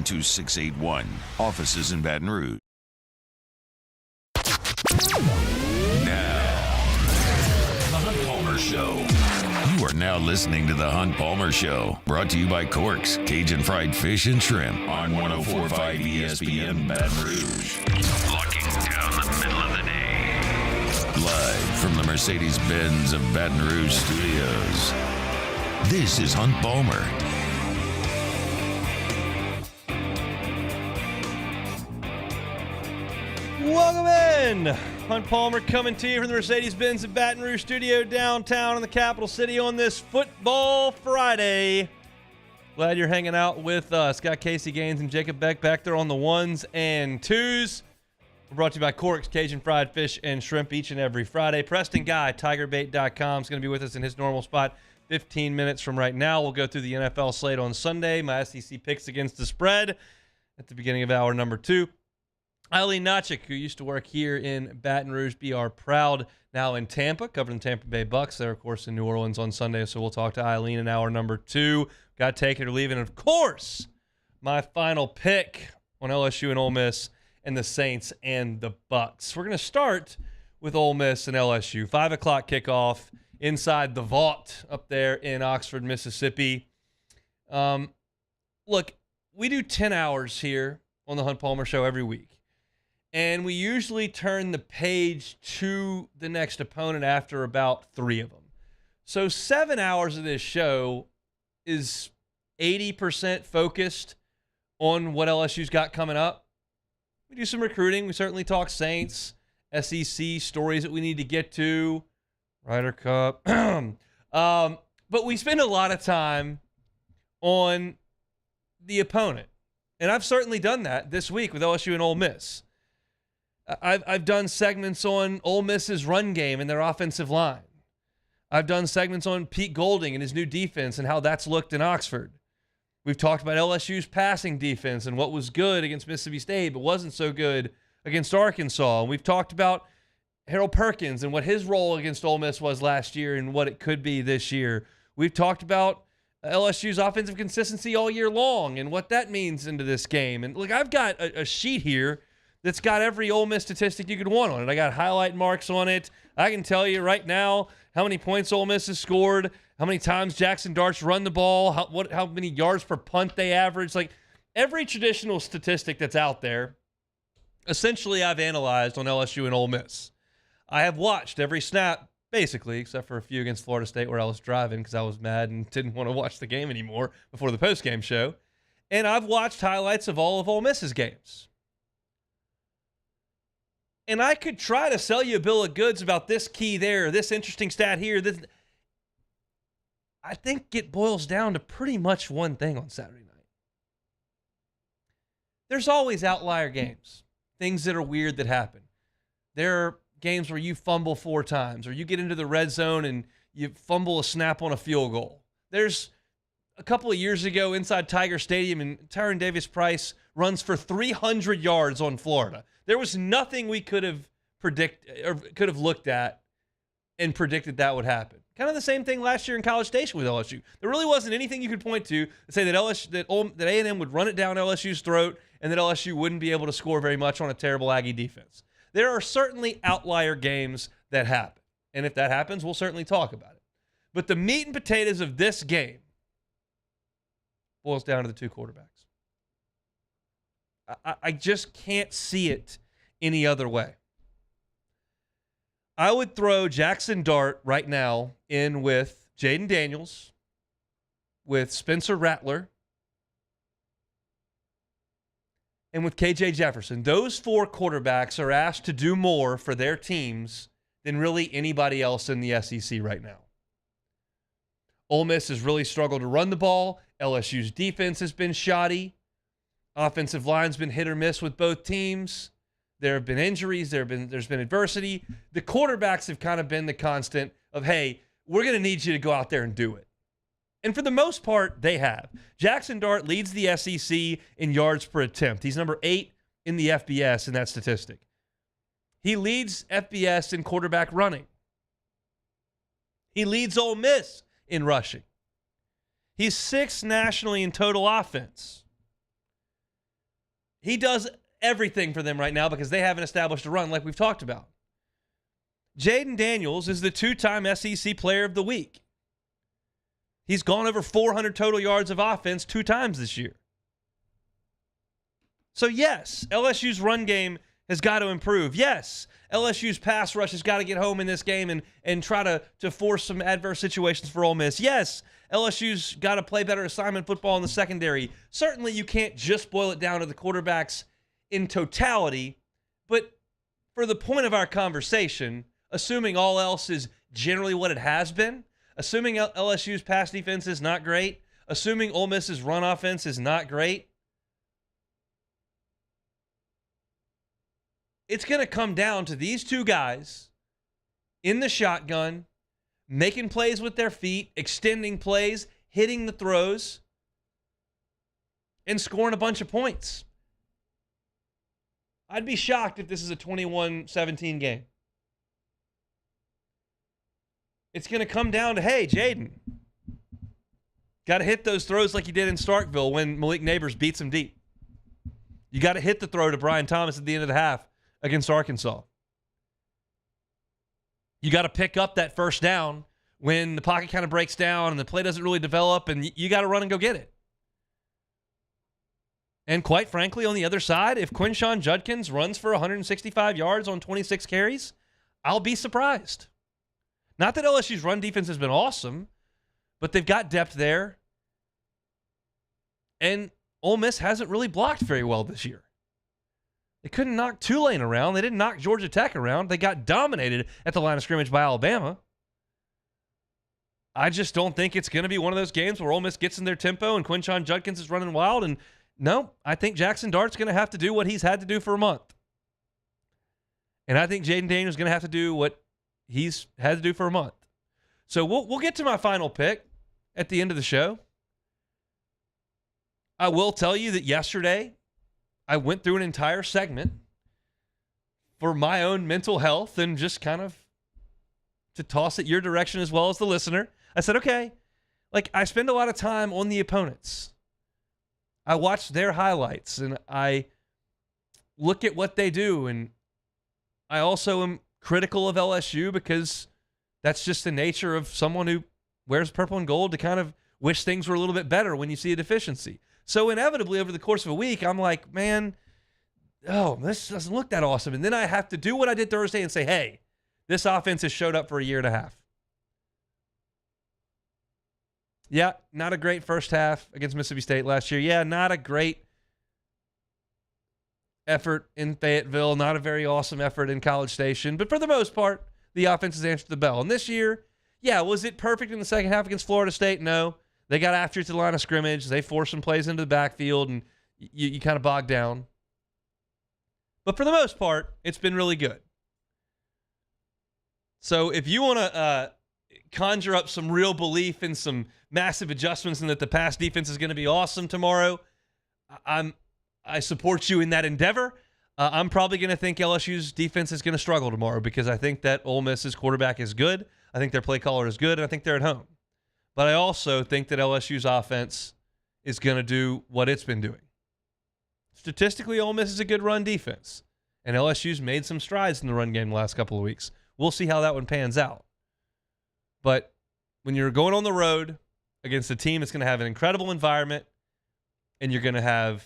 2681. Offices in Baton Rouge. Now, The Hunt Palmer Show. You are now listening to The Hunt Palmer Show, brought to you by Corks, Cajun Fried Fish and Shrimp on 104.5 ESPN Baton Rouge. Locking down the middle of the day. Live from the Mercedes-Benz of Baton Rouge studios. This is Hunt Palmer. Welcome in. Hunt Palmer coming to you from the Mercedes-Benz of Baton Rouge studio downtown in the capital city on this Football Friday. Glad you're hanging out with us. Got Casey Gaines and Jacob Beck back there on the ones and twos. We're brought to you by Corks, Cajun Fried Fish and Shrimp each and every Friday. Preston Guy, TigerBait.com, is going to be with us in his normal spot 15 minutes from right now. We'll go through the NFL slate on Sunday. My SEC picks against the spread at the beginning of hour number 2. Eileen Lohr, who used to work here in Baton Rouge, BR Proud, now in Tampa, covering the Tampa Bay Bucks. They're, of course, in New Orleans on Sunday, so we'll talk to Eileen in hour number 2. Got to take it or leave it. And, of course, my final pick on LSU and Ole Miss and the Saints and the Bucks. We're going to start with Ole Miss and LSU. 5 o'clock kickoff inside the vault up there in Oxford, Mississippi. Look, we do 10 hours here on the Hunt Palmer Show every week. And we usually turn the page to the next opponent after about 3 of them. So 7 hours of this show is 80% focused on what LSU's got coming up. We do some recruiting. We certainly talk Saints, SEC stories that we need to get to, Ryder Cup. But we spend a lot of time on the opponent. And I've certainly done that this week with LSU and Ole Miss. I've done segments on Ole Miss's run game and their offensive line. I've done segments on Pete Golding and his new defense and how that's looked in Oxford. We've talked about LSU's passing defense and what was good against Mississippi State but wasn't so good against Arkansas. And we've talked about Harold Perkins and what his role against Ole Miss was last year and what it could be this year. We've talked about LSU's offensive consistency all year long and what that means into this game. And look, I've got a sheet here that's got every Ole Miss statistic you could want on it. I got highlight marks on it. I can tell you right now how many points Ole Miss has scored, how many times Jackson Dart's run the ball, how many yards per punt they average. Like every traditional statistic that's out there, essentially I've analyzed on LSU and Ole Miss. I have watched every snap, basically, except for a few against Florida State where I was driving because I was mad and didn't want to watch the game anymore before the postgame show. And I've watched highlights of all of Ole Miss's games. And I could try to sell you a bill of goods about this key there, this interesting stat here. I think it boils down to pretty much one thing on Saturday night. There's always outlier games, things that are weird that happen. There are games where you fumble 4 times, or you get into the red zone and you fumble a snap on a field goal. There's a couple of years ago inside Tiger Stadium, and Tyron Davis-Price runs for 300 yards on Florida. There was nothing we could have looked at and predicted that would happen. Kind of the same thing last year in College Station with LSU. There really wasn't anything you could point to say that A&M would run it down LSU's throat and that LSU wouldn't be able to score very much on a terrible Aggie defense. There are certainly outlier games that happen. And if that happens, we'll certainly talk about it. But the meat and potatoes of this game boils down to the 2 quarterbacks. I just can't see it any other way. I would throw Jackson Dart right now in with Jaden Daniels, with Spencer Rattler, and with KJ Jefferson. Those 4 quarterbacks are asked to do more for their teams than really anybody else in the SEC right now. Ole Miss has really struggled to run the ball. LSU's defense has been shoddy. Offensive line's been hit or miss with both teams. There have been injuries. There's been adversity. The quarterbacks have kind of been the constant of, hey, we're going to need you to go out there and do it. And for the most part, they have. Jackson Dart leads the SEC in yards per attempt. He's number 8 in the FBS in that statistic. He leads FBS in quarterback running. He leads Ole Miss in rushing. He's 6th nationally in total offense. He does everything for them right now because they haven't established a run like we've talked about. Jaden Daniels is the 2-time SEC Player of the Week. He's gone over 400 total yards of offense 2 times this year. So yes, LSU's run game has got to improve. Yes, LSU's pass rush has got to get home in this game and try to force some adverse situations for Ole Miss. Yes, LSU's got to play better assignment football in the secondary. Certainly you can't just boil it down to the quarterbacks in totality, but for the point of our conversation, assuming all else is generally what it has been, assuming LSU's pass defense is not great, assuming Ole Miss's run offense is not great, it's going to come down to these 2 guys in the shotgun, making plays with their feet, extending plays, hitting the throws, and scoring a bunch of points. I'd be shocked if this is a 21-17 game. It's going to come down to, hey, Jaden, got to hit those throws like you did in Starkville when Malik Neighbors beats him deep. You got to hit the throw to Brian Thomas at the end of the half against Arkansas. You got to pick up that first down when the pocket kind of breaks down and the play doesn't really develop, and you got to run and go get it. And quite frankly, on the other side, if Quinshon Judkins runs for 165 yards on 26 carries, I'll be surprised. Not that LSU's run defense has been awesome, but they've got depth there. And Ole Miss hasn't really blocked very well this year. They couldn't knock Tulane around. They didn't knock Georgia Tech around. They got dominated at the line of scrimmage by Alabama. I just don't think it's going to be one of those games where Ole Miss gets in their tempo and Quinshon Judkins is running wild. And no, I think Jackson Dart's going to have to do what he's had to do for a month. And I think Jaden Daniels is going to have to do what he's had to do for a month. So we'll get to my final pick at the end of the show. I will tell you that yesterday I went through an entire segment for my own mental health and just kind of to toss it your direction as well as the listener. I said, okay, I spend a lot of time on the opponents. I watch their highlights and I look at what they do. And I also am critical of LSU because that's just the nature of someone who wears purple and gold to kind of wish things were a little bit better when you see a deficiency. So inevitably over the course of a week, I'm like, man, this doesn't look that awesome. And then I have to do what I did Thursday and say, hey, this offense has showed up for a year and a half. Yeah, not a great first half against Mississippi State last year. Yeah, not a great effort in Fayetteville. Not a very awesome effort in College Station. But for the most part, the offense has answered the bell. And this year, yeah, was it perfect in the second half against Florida State? No. They got after it to the line of scrimmage. They forced some plays into the backfield, and you kind of bogged down. But for the most part, it's been really good. So if you want to conjure up some real belief in some massive adjustments and that the pass defense is going to be awesome tomorrow, I support you in that endeavor. I'm probably going to think LSU's defense is going to struggle tomorrow because I think that Ole Miss's quarterback is good. I think their play caller is good, and I think they're at home. But I also think that LSU's offense is going to do what it's been doing. Statistically, Ole Miss is a good run defense, and LSU's made some strides in the run game the last couple of weeks. We'll see how that one pans out. But when you're going on the road against a team that's going to have an incredible environment, and you're going to have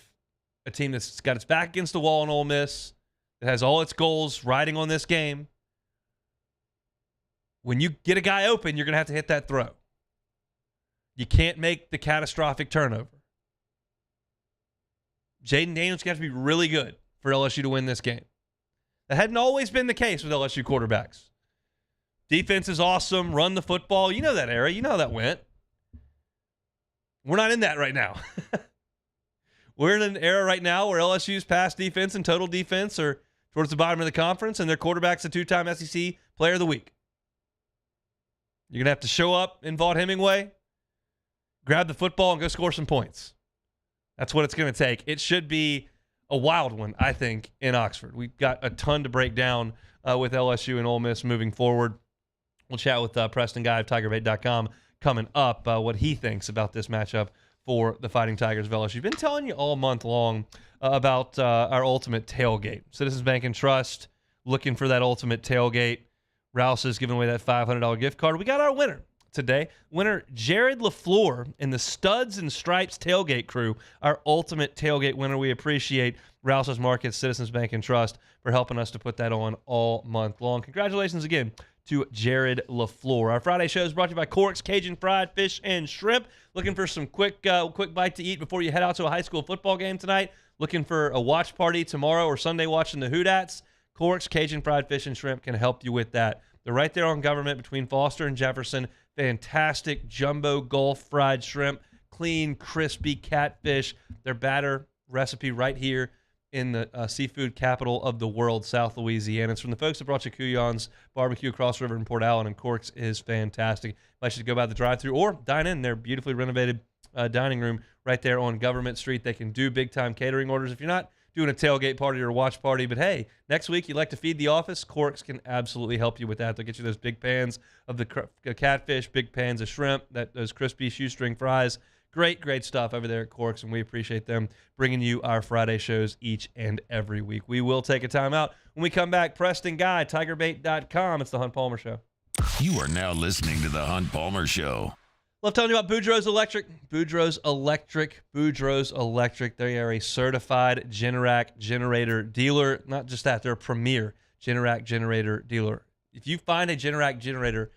a team that's got its back against the wall in Ole Miss, that has all its goals riding on this game, when you get a guy open, you're going to have to hit that throw. You can't make the catastrophic turnover. Jaden Daniels is going to have to be really good for LSU to win this game. That hadn't always been the case with LSU quarterbacks. Defense is awesome. Run the football. You know that era. You know how that went. We're not in that right now. We're in an era right now where LSU's pass defense and total defense are towards the bottom of the conference, and their quarterback's a 2-time SEC Player of the Week. You're going to have to show up in Vaught Hemingway, grab the football, and go score some points. That's what it's going to take. It should be a wild one, I think, in Oxford. We've got a ton to break down with LSU and Ole Miss moving forward. We'll chat with Preston Guy of TigerBait.com coming up, what he thinks about this matchup for the Fighting Tigers of LSU. Been telling you all month long about our ultimate tailgate. Citizens Bank and Trust, looking for that ultimate tailgate. Rouse is giving away that $500 gift card. We got our winner today. Winner Jared LaFleur in the Studs and Stripes tailgate crew, our ultimate tailgate winner. We appreciate Rouse's Markets, Citizens Bank and Trust for helping us to put that on all month long. Congratulations again to Jared LaFleur. Our Friday show is brought to you by Cork's Cajun Fried Fish and Shrimp. Looking for some quick bite to eat before you head out to a high school football game tonight? Looking for a watch party tomorrow or Sunday watching the Hoodats? Cork's Cajun Fried Fish and Shrimp can help you with that. They're right there on Government between Foster and Jefferson. Fantastic jumbo Gulf fried shrimp, clean, crispy catfish. Their batter recipe right here in the seafood capital of the world, South Louisiana. It's from the folks that brought you Couillon's Barbecue across the river in Port Allen, and Cork's is fantastic. I should go by the drive-thru or dine in their beautifully renovated dining room right there on Government Street. They can do big-time catering orders. If you're not doing a tailgate party or a watch party, but hey, next week you'd like to feed the office, Cork's can absolutely help you with that. They'll get you those big pans of the catfish, big pans of shrimp, those crispy shoestring fries. Great stuff over there at Cork's, and we appreciate them bringing you our Friday shows each and every week. We will take a time out. When we come back, Preston Guy, TigerBait.com. It's the Hunt Palmer Show. You are now listening to the Hunt Palmer Show. Love telling you about Boudreaux's Electric. Boudreaux's Electric. They are a certified Generac generator dealer. Not just that, they're a premier Generac generator dealer. If you find a Generac generator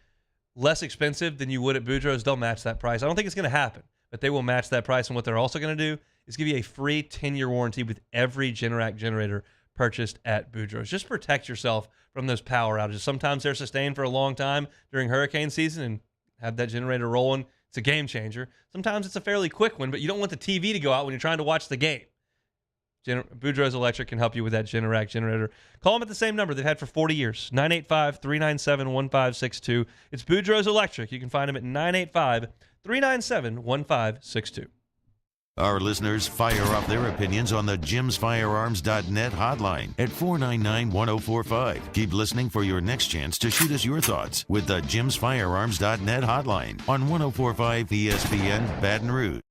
less expensive than you would at Boudreaux's, they'll match that price. I don't think it's going to happen, but they will match that price. And what they're also going to do is give you a free 10-year warranty with every Generac generator purchased at Boudreaux's. Just protect yourself from those power outages. Sometimes they're sustained for a long time during hurricane season, and have that generator rolling. It's a game changer. Sometimes it's a fairly quick one, but you don't want the TV to go out when you're trying to watch the game. Boudreaux's Electric can help you with that Generac generator. Call them at the same number they've had for 40 years, 985-397-1562. It's Boudreaux's Electric. You can find them at 985-397-1562. Our listeners fire off their opinions on the jimsfirearms.net hotline at 499-1045. Keep listening for your next chance to shoot us your thoughts with the jimsfirearms.net hotline on 1045 ESPN Baton Rouge.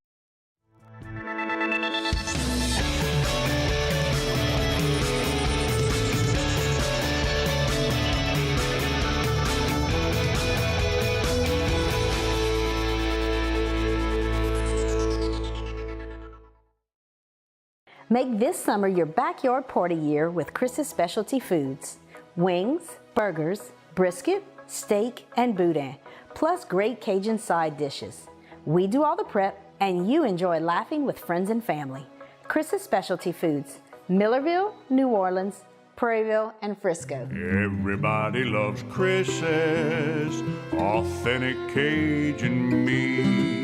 Make this summer your backyard party year with Chris's Specialty Foods. Wings, burgers, brisket, steak, and boudin, plus great Cajun side dishes. We do all the prep, and you enjoy laughing with friends and family. Chris's Specialty Foods, Millerville, New Orleans, Prairieville, and Frisco. Everybody loves Chris's authentic Cajun meat.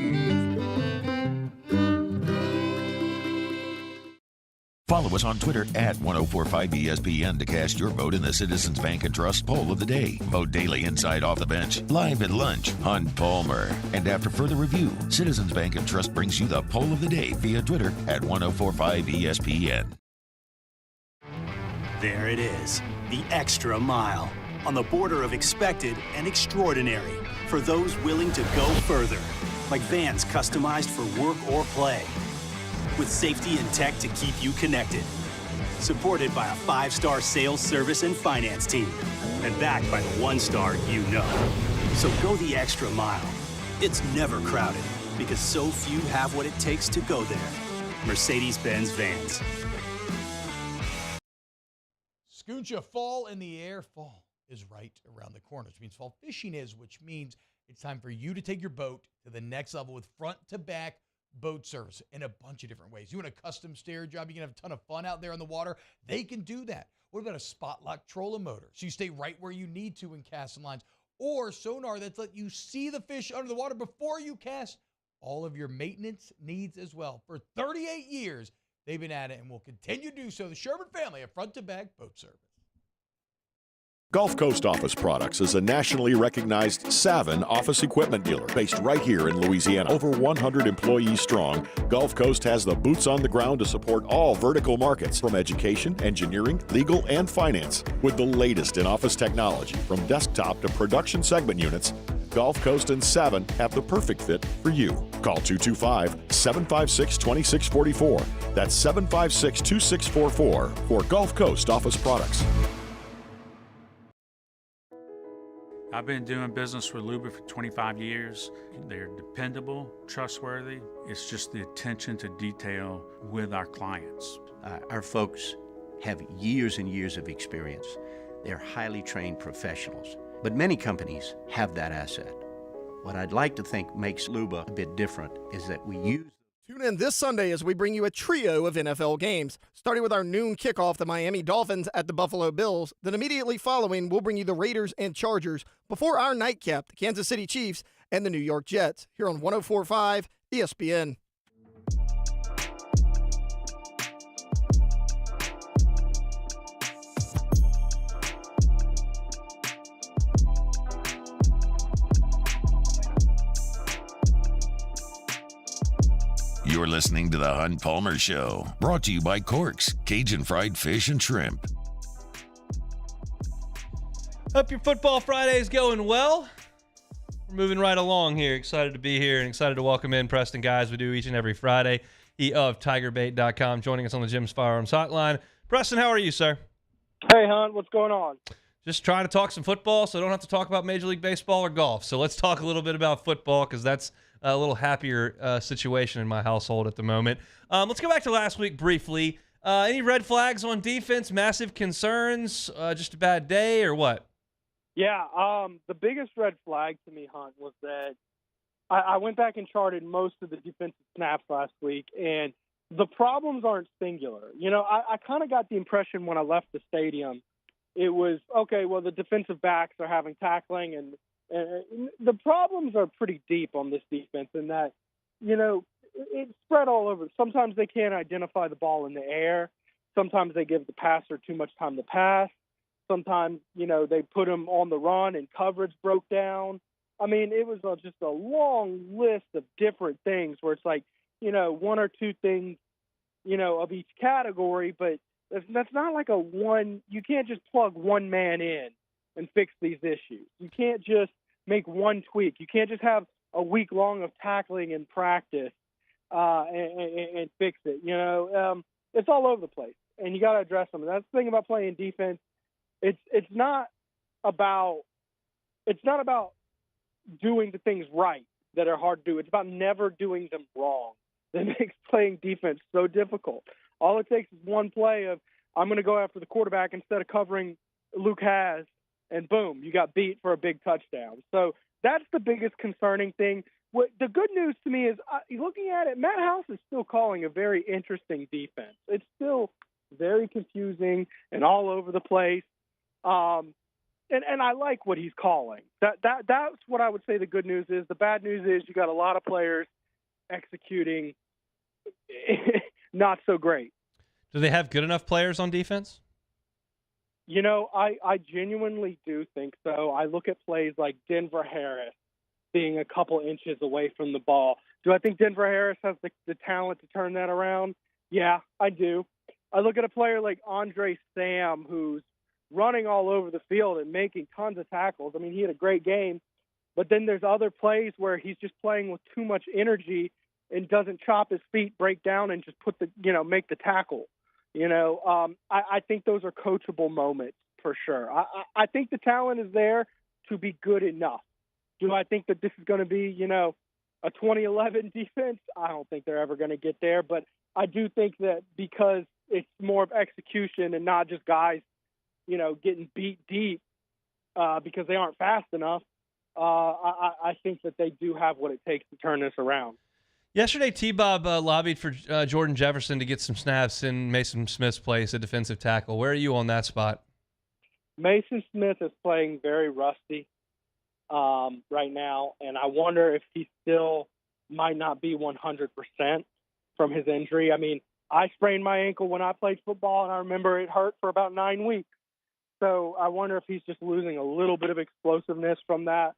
Follow us on Twitter at 1045ESPN to cast your vote in the Citizens Bank and Trust poll of the day. Vote daily inside Off the Bench, live at lunch, Hunt Palmer. And after further review, Citizens Bank and Trust brings you the poll of the day via Twitter at 1045ESPN. There it is, the extra mile. On the border of expected and extraordinary for those willing to go further. Like vans customized for work or play. With safety and tech to keep you connected. Supported by a 5-star sales, service, and finance team. And backed by the 1-star you know. So go the extra mile. It's never crowded because so few have what it takes to go there. Mercedes-Benz Vans. Scucha, fall in the air. Fall is right around the corner, which means fall fishing is, which means it's time for you to take your boat to the next level with front-to-back boat service in a bunch of different ways. You want a custom stair job, you can have a ton of fun out there on the water, they can do that. What about a spot lock trolling motor? So you stay right where you need to in casting lines, or sonar that's let you see the fish under the water before you cast. All of your maintenance needs as well. For 38 years, they've been at it and will continue to do so. The Sherman family of front-to-back boat service. Gulf Coast Office Products is a nationally recognized Savin office equipment dealer based right here in Louisiana. Over 100 employees strong, Gulf Coast has the boots on the ground to support all vertical markets from education, engineering, legal, and finance. With the latest in office technology, from desktop to production segment units, Gulf Coast and Savin have the perfect fit for you. Call 225-756-2644. That's 756-2644 for Gulf Coast Office Products. I've been doing business with Luba for 25 years. They're dependable, trustworthy. It's just the attention to detail with our clients. Our folks have years and years of experience. They're highly trained professionals, but many companies have that asset. What I'd like to think makes Luba a bit different is that we use. Tune in this Sunday as we bring you a trio of NFL games, starting with our noon kickoff, the Miami Dolphins at the Buffalo Bills. Then immediately following, we'll bring you the Raiders and Chargers before our nightcap, the Kansas City Chiefs and the New York Jets, here on 104.5 ESPN. You're listening to the Hunt Palmer Show, brought to you by Corks, Cajun Fried Fish and Shrimp. Hope your football Friday is going well. We're moving right along here. Excited to be here and excited to welcome in Preston Guy, as we do each and every Friday. He of TigerBait.com, joining us on the Jim's Firearms Hotline. Preston, how are you, sir? Hey, Hunt, what's going on? Just trying to talk some football, so I don't have to talk about Major League Baseball or golf. So let's talk a little bit about football, because that's a little happier situation in my household at the moment. Let's go back to last week briefly. Any red flags on defense? Massive concerns? Just a bad day or what? Yeah, the biggest red flag to me, Hunt, was that I went back and charted most of the defensive snaps last week, and the problems aren't singular. You know, I kind of got the impression when I left the stadium, it was, okay, well, the defensive backs are having tackling, and the problems are pretty deep on this defense in that, you know, it's spread all over. Sometimes they can't identify the ball in the air. Sometimes they give the passer too much time to pass. Sometimes, you know, they put them on the run and coverage broke down. I mean, it was just a long list of different things where it's like, you know, one or two things, you know, of each category, but that's not like you can't just plug one man in and fix these issues. You can't just make one tweak. You can't just have a week long of tackling in practice and fix it. You know, it's all over the place, and you got to address them. And that's the thing about playing defense. It's not about doing the things right that are hard to do. It's about never doing them wrong. That makes playing defense so difficult. All it takes is one play of, I'm going to go after the quarterback instead of covering Luke Has, and boom, you got beat for a big touchdown. So that's the biggest concerning thing. What the good news to me is, looking at it, Matt House is still calling a very interesting defense. It's still very confusing and all over the place. And I like what he's calling. That's what I would say the good news is. The bad news is you got a lot of players executing not so great. Do they have good enough players on defense? You know, I genuinely do think so. I look at plays like Denver Harris being a couple inches away from the ball. Do I think Denver Harris has the talent to turn that around? Yeah, I do. I look at a player like Andre Sam, who's running all over the field and making tons of tackles. I mean, he had a great game, but then there's other plays where he's just playing with too much energy and doesn't chop his feet, break down, and just make the tackle. You know, I think those are coachable moments for sure. I think the talent is there to be good enough. Do I think that this is going to be, you know, a 2011 defense? I don't think they're ever going to get there, but I do think that because it's more of execution and not just guys, you know, getting beat deep because they aren't fast enough, I think that they do have what it takes to turn this around. Yesterday, T-Bob lobbied for Jordan Jefferson to get some snaps in Mason Smith's place at defensive tackle. Where are you on that spot? Mason Smith is playing very rusty right now, and I wonder if he still might not be 100% from his injury. I mean, I sprained my ankle when I played football, and I remember it hurt for about 9 weeks. So I wonder if he's just losing a little bit of explosiveness from that.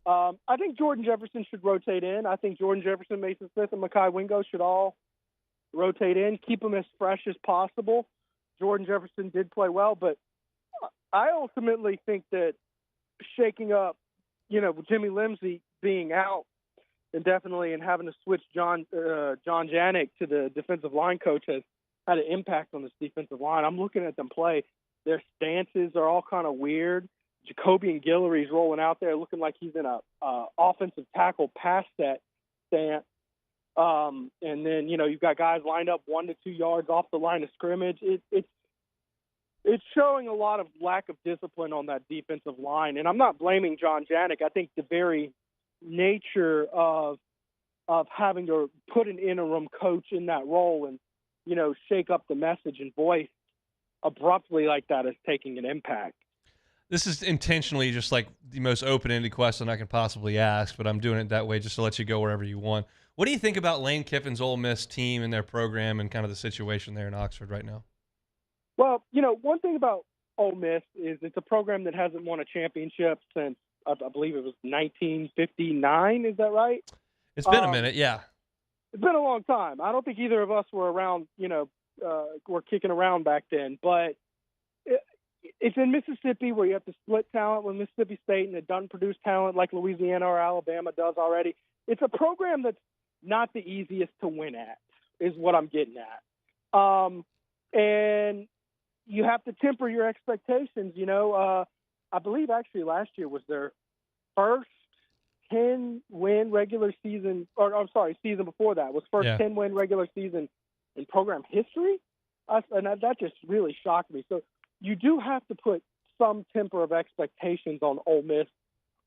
I think Jordan Jefferson should rotate in. I think Jordan Jefferson, Mason Smith, and Mekhi Wingo should all rotate in, keep them as fresh as possible. Jordan Jefferson did play well, but I ultimately think that shaking up, with Jimmy Limsey being out indefinitely and having to switch John Janik to the defensive line coach has had an impact on this defensive line. I'm looking at them play. Their stances are all kind of weird. Jacobian Guillory's rolling out there looking like he's in a offensive tackle pass set stance. And then, you've got guys lined up 1 to 2 yards off the line of scrimmage. It's showing a lot of lack of discipline on that defensive line. And I'm not blaming John Janik. I think the very nature of having to put an interim coach in that role and, shake up the message and voice abruptly like that is taking an impact. This is intentionally just like the most open-ended question I can possibly ask, but I'm doing it that way just to let you go wherever you want. What do you think about Lane Kiffin's Ole Miss team and their program and kind of the situation there in Oxford right now? Well, one thing about Ole Miss is it's a program that hasn't won a championship since, I believe it was 1959. Is that right? It's been a minute, yeah. It's been a long time. I don't think either of us were around, were kicking around back then. But it's in Mississippi where you have to split talent with Mississippi State, and it doesn't produce talent like Louisiana or Alabama does already. It's a program that's not the easiest to win at, is what I'm getting at. And you have to temper your expectations. I believe actually last year was their first 10-win regular season, season before that was first 10-win regular season in program history. And that just really shocked me. So you do have to put some temper of expectations on Ole Miss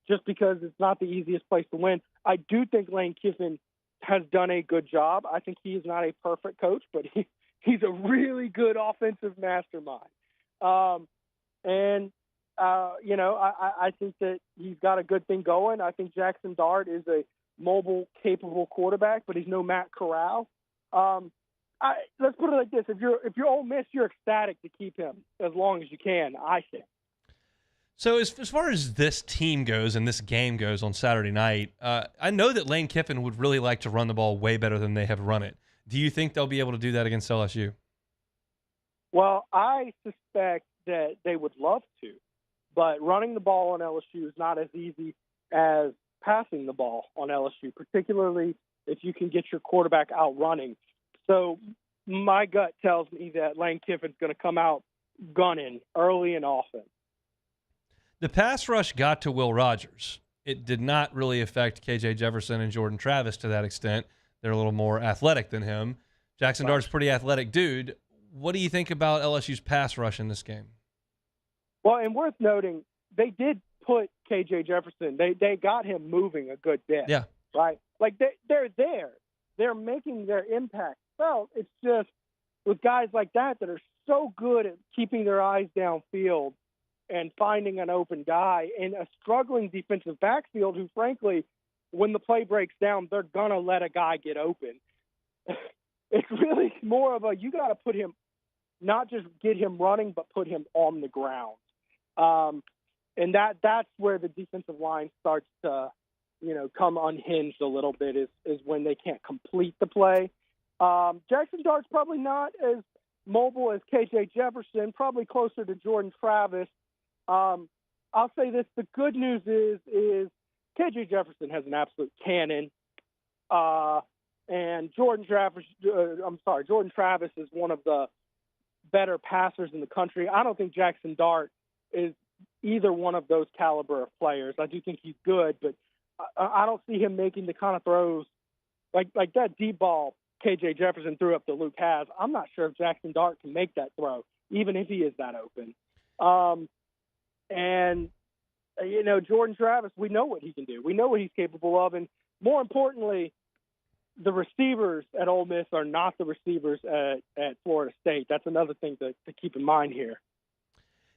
just because it's not the easiest place to win. I do think Lane Kiffin has done a good job. I think he is not a perfect coach, but he's a really good offensive mastermind. I think that he's got a good thing going. I think Jackson Dart is a mobile, capable quarterback, but he's no Matt Corral. Let's put it like this: if you're Ole Miss, you're ecstatic to keep him as long as you can, I think. So as far as this team goes and this game goes on Saturday night, I know that Lane Kiffin would really like to run the ball way better than they have run it. Do you think they'll be able to do that against LSU? Well, I suspect that they would love to, but running the ball on LSU is not as easy as passing the ball on LSU, particularly if you can get your quarterback out running. So my gut tells me that Lane Kiffin's going to come out gunning early and often. The pass rush got to Will Rogers. It did not really affect KJ Jefferson and Jordan Travis to that extent. They're a little more athletic than him. Jackson Dart's a pretty athletic dude. What do you think about LSU's pass rush in this game? Well, and worth noting, they did put KJ Jefferson. They got him moving a good bit. Yeah. Right? Like, they're there. They're making their impact felt. It's just with guys like that are so good at keeping their eyes downfield and finding an open guy in a struggling defensive backfield who, frankly, when the play breaks down, they're going to let a guy get open. It's really more of you got to put him, not just get him running, but put him on the ground. And that's where the defensive line starts to, come unhinged a little bit is when they can't complete the play. Jackson Dart's probably not as mobile as KJ Jefferson, probably closer to Jordan Travis. I'll say this: the good news is KJ Jefferson has an absolute cannon, and Jordan Travis is one of the better passers in the country. I don't think Jackson Dart is either one of those caliber of players. I do think he's good, but I don't see him making the kind of throws like that deep ball KJ Jefferson threw up to Luke Haas. I'm not sure if Jackson Dart can make that throw, even if he is that open. Jordan Travis, we know what he can do. We know what he's capable of. And more importantly, the receivers at Ole Miss are not the receivers at Florida State. That's another thing to keep in mind here.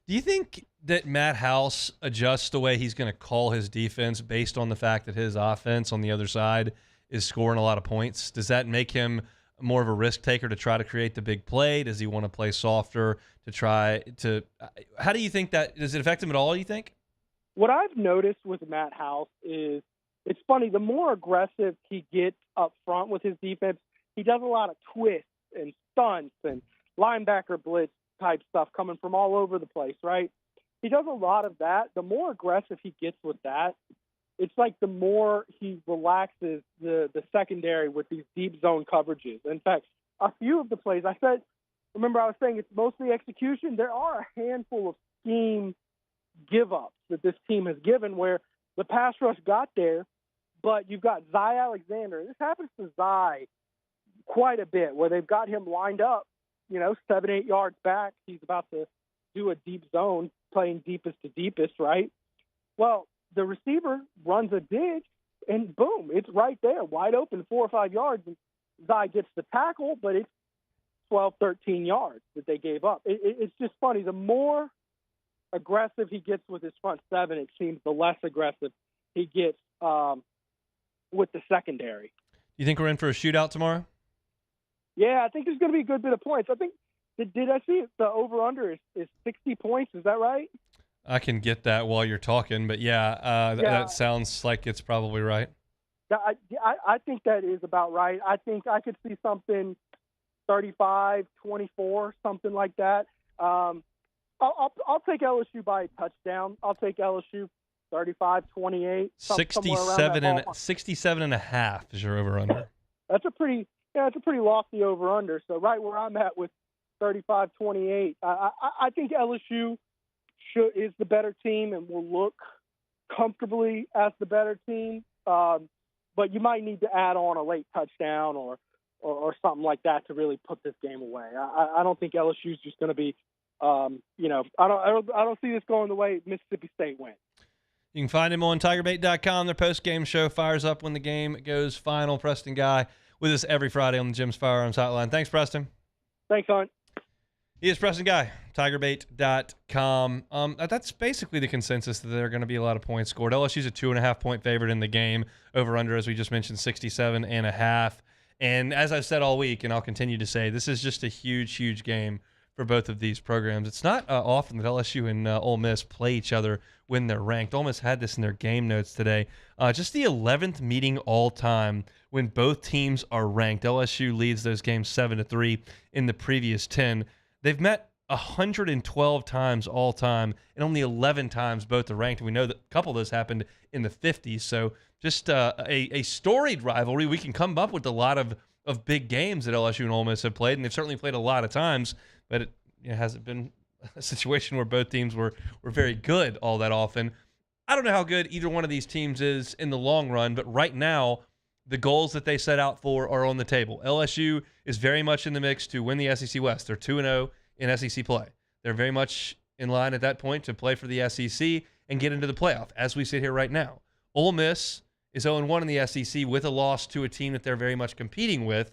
Do you think that Matt House adjusts the way he's going to call his defense based on the fact that his offense on the other side is scoring a lot of points? Does that make him more of a risk taker to try to create the big play? Does he want to play softer to try to – how do you think that – does it affect him at all, you think? What I've noticed with Matt House is it's funny. The more aggressive he gets up front with his defense, he does a lot of twists and stunts and linebacker blitz type stuff coming from all over the place, right? He does a lot of that. The more aggressive he gets with that, it's like the more he relaxes the secondary with these deep zone coverages. In fact, a few of the plays, I was saying it's mostly execution. There are a handful of scheme give-ups that this team has given where the pass rush got there, but you've got Zy Alexander. This happens to Zy quite a bit, where they've got him lined up, 7-8 yards back. He's about to do a deep zone, playing deepest to deepest, right? Well, the receiver runs a dig, and boom, it's right there, wide open, 4 or 5 yards. And Zy gets the tackle, but it's 12, 13 yards that they gave up. It's just funny. The more aggressive he gets with his front seven, it seems the less aggressive he gets with the secondary. You think we're in for a shootout tomorrow? Yeah, I think there's going to be a good bit of points. I think, did I see it? The over-under is 60 points. Is that right? I can get that while you're talking, but that sounds like it's probably right. I think that is about right. I think I could see something 35-24, something like that. I'll take LSU by a touchdown. I'll take LSU 35-28. 67 and a half is your over-under. That's a pretty lofty over-under. So right where I'm at with 35-28, I think LSU is the better team and will look comfortably as the better team. But you might need to add on a late touchdown or something like that to really put this game away. I don't think LSU is just going to be, I don't see this going the way Mississippi State went. You can find him on TigerBait.com. Their post-game show fires up when the game goes final. Preston Guy with us every Friday on the Jim's Firearms Hotline. Thanks, Preston. Thanks, Hunt. He is Preston Guy, TigerBait.com. That's basically the consensus that there are going to be a lot of points scored. LSU's a 2.5-point favorite in the game. Over-under, as we just mentioned, 67.5. And as I've said all week, and I'll continue to say, this is just a huge, huge game for both of these programs. It's not often that LSU and Ole Miss play each other when they're ranked. Ole Miss had this in their game notes today. Just the 11th meeting all time when both teams are ranked. LSU leads those games 7-3 in the previous 10. They've met 112 times all time, and only 11 times both are ranked. And we know that a couple of those happened in the 50s. So just a storied rivalry. We can come up with a lot of big games that LSU and Ole Miss have played, and they've certainly played a lot of times, but it hasn't been a situation where both teams were very good all that often. I don't know how good either one of these teams is in the long run, but right now, the goals that they set out for are on the table. LSU is very much in the mix to win the SEC West. They're 2-0 in SEC play. They're very much in line at that point to play for the SEC and get into the playoff as we sit here right now. Ole Miss is 0-1 in the SEC with a loss to a team that they're very much competing with.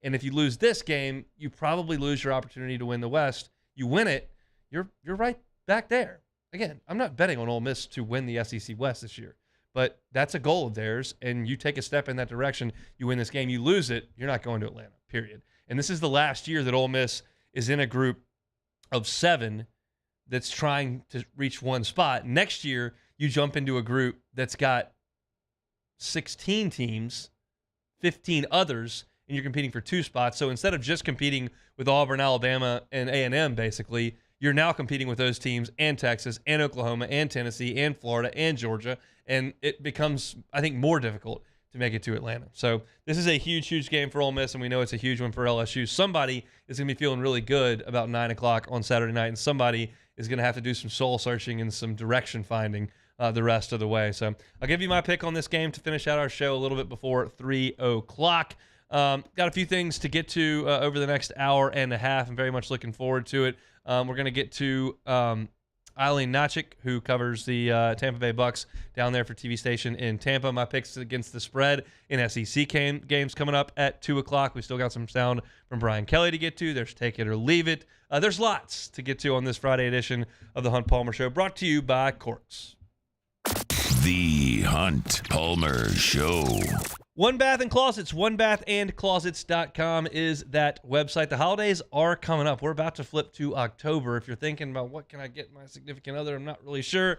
And if you lose this game, you probably lose your opportunity to win the West. You win it, you're right back there. Again, I'm not betting on Ole Miss to win the SEC West this year, but that's a goal of theirs, and you take a step in that direction, you win this game. You lose it, you're not going to Atlanta, period. And this is the last year that Ole Miss is in a group of 7 that's trying to reach one spot. Next year, you jump into a group that's got 16 teams, 15 others, and you're competing for 2 spots. So instead of just competing with Auburn, Alabama, and A&M, basically, you're now competing with those teams and Texas and Oklahoma and Tennessee and Florida and Georgia, and it becomes, I think, more difficult to make it to Atlanta. So this is a huge, huge game for Ole Miss, and we know it's a huge one for LSU. Somebody is going to be feeling really good about 9 o'clock on Saturday night, and somebody is going to have to do some soul-searching and some direction finding the rest of the way. So I'll give you my pick on this game to finish out our show a little bit before 3 o'clock. Got a few things to get to over the next hour and a half. I'm very much looking forward to it. We're going to get to Eileen Lohr, who covers the Tampa Bay Bucks down there for TV station in Tampa. My picks against the spread in SEC games coming up at 2 o'clock. We still got some sound from Brian Kelly to get to. There's Take It or Leave It. There's lots to get to on this Friday edition of the Hunt Palmer Show, brought to you by Corks. The Hunt Palmer Show. One Bath and Closets, onebathandclosets.com is that website. The holidays are coming up. We're about to flip to October. If you're thinking about what can I get my significant other, I'm not really sure.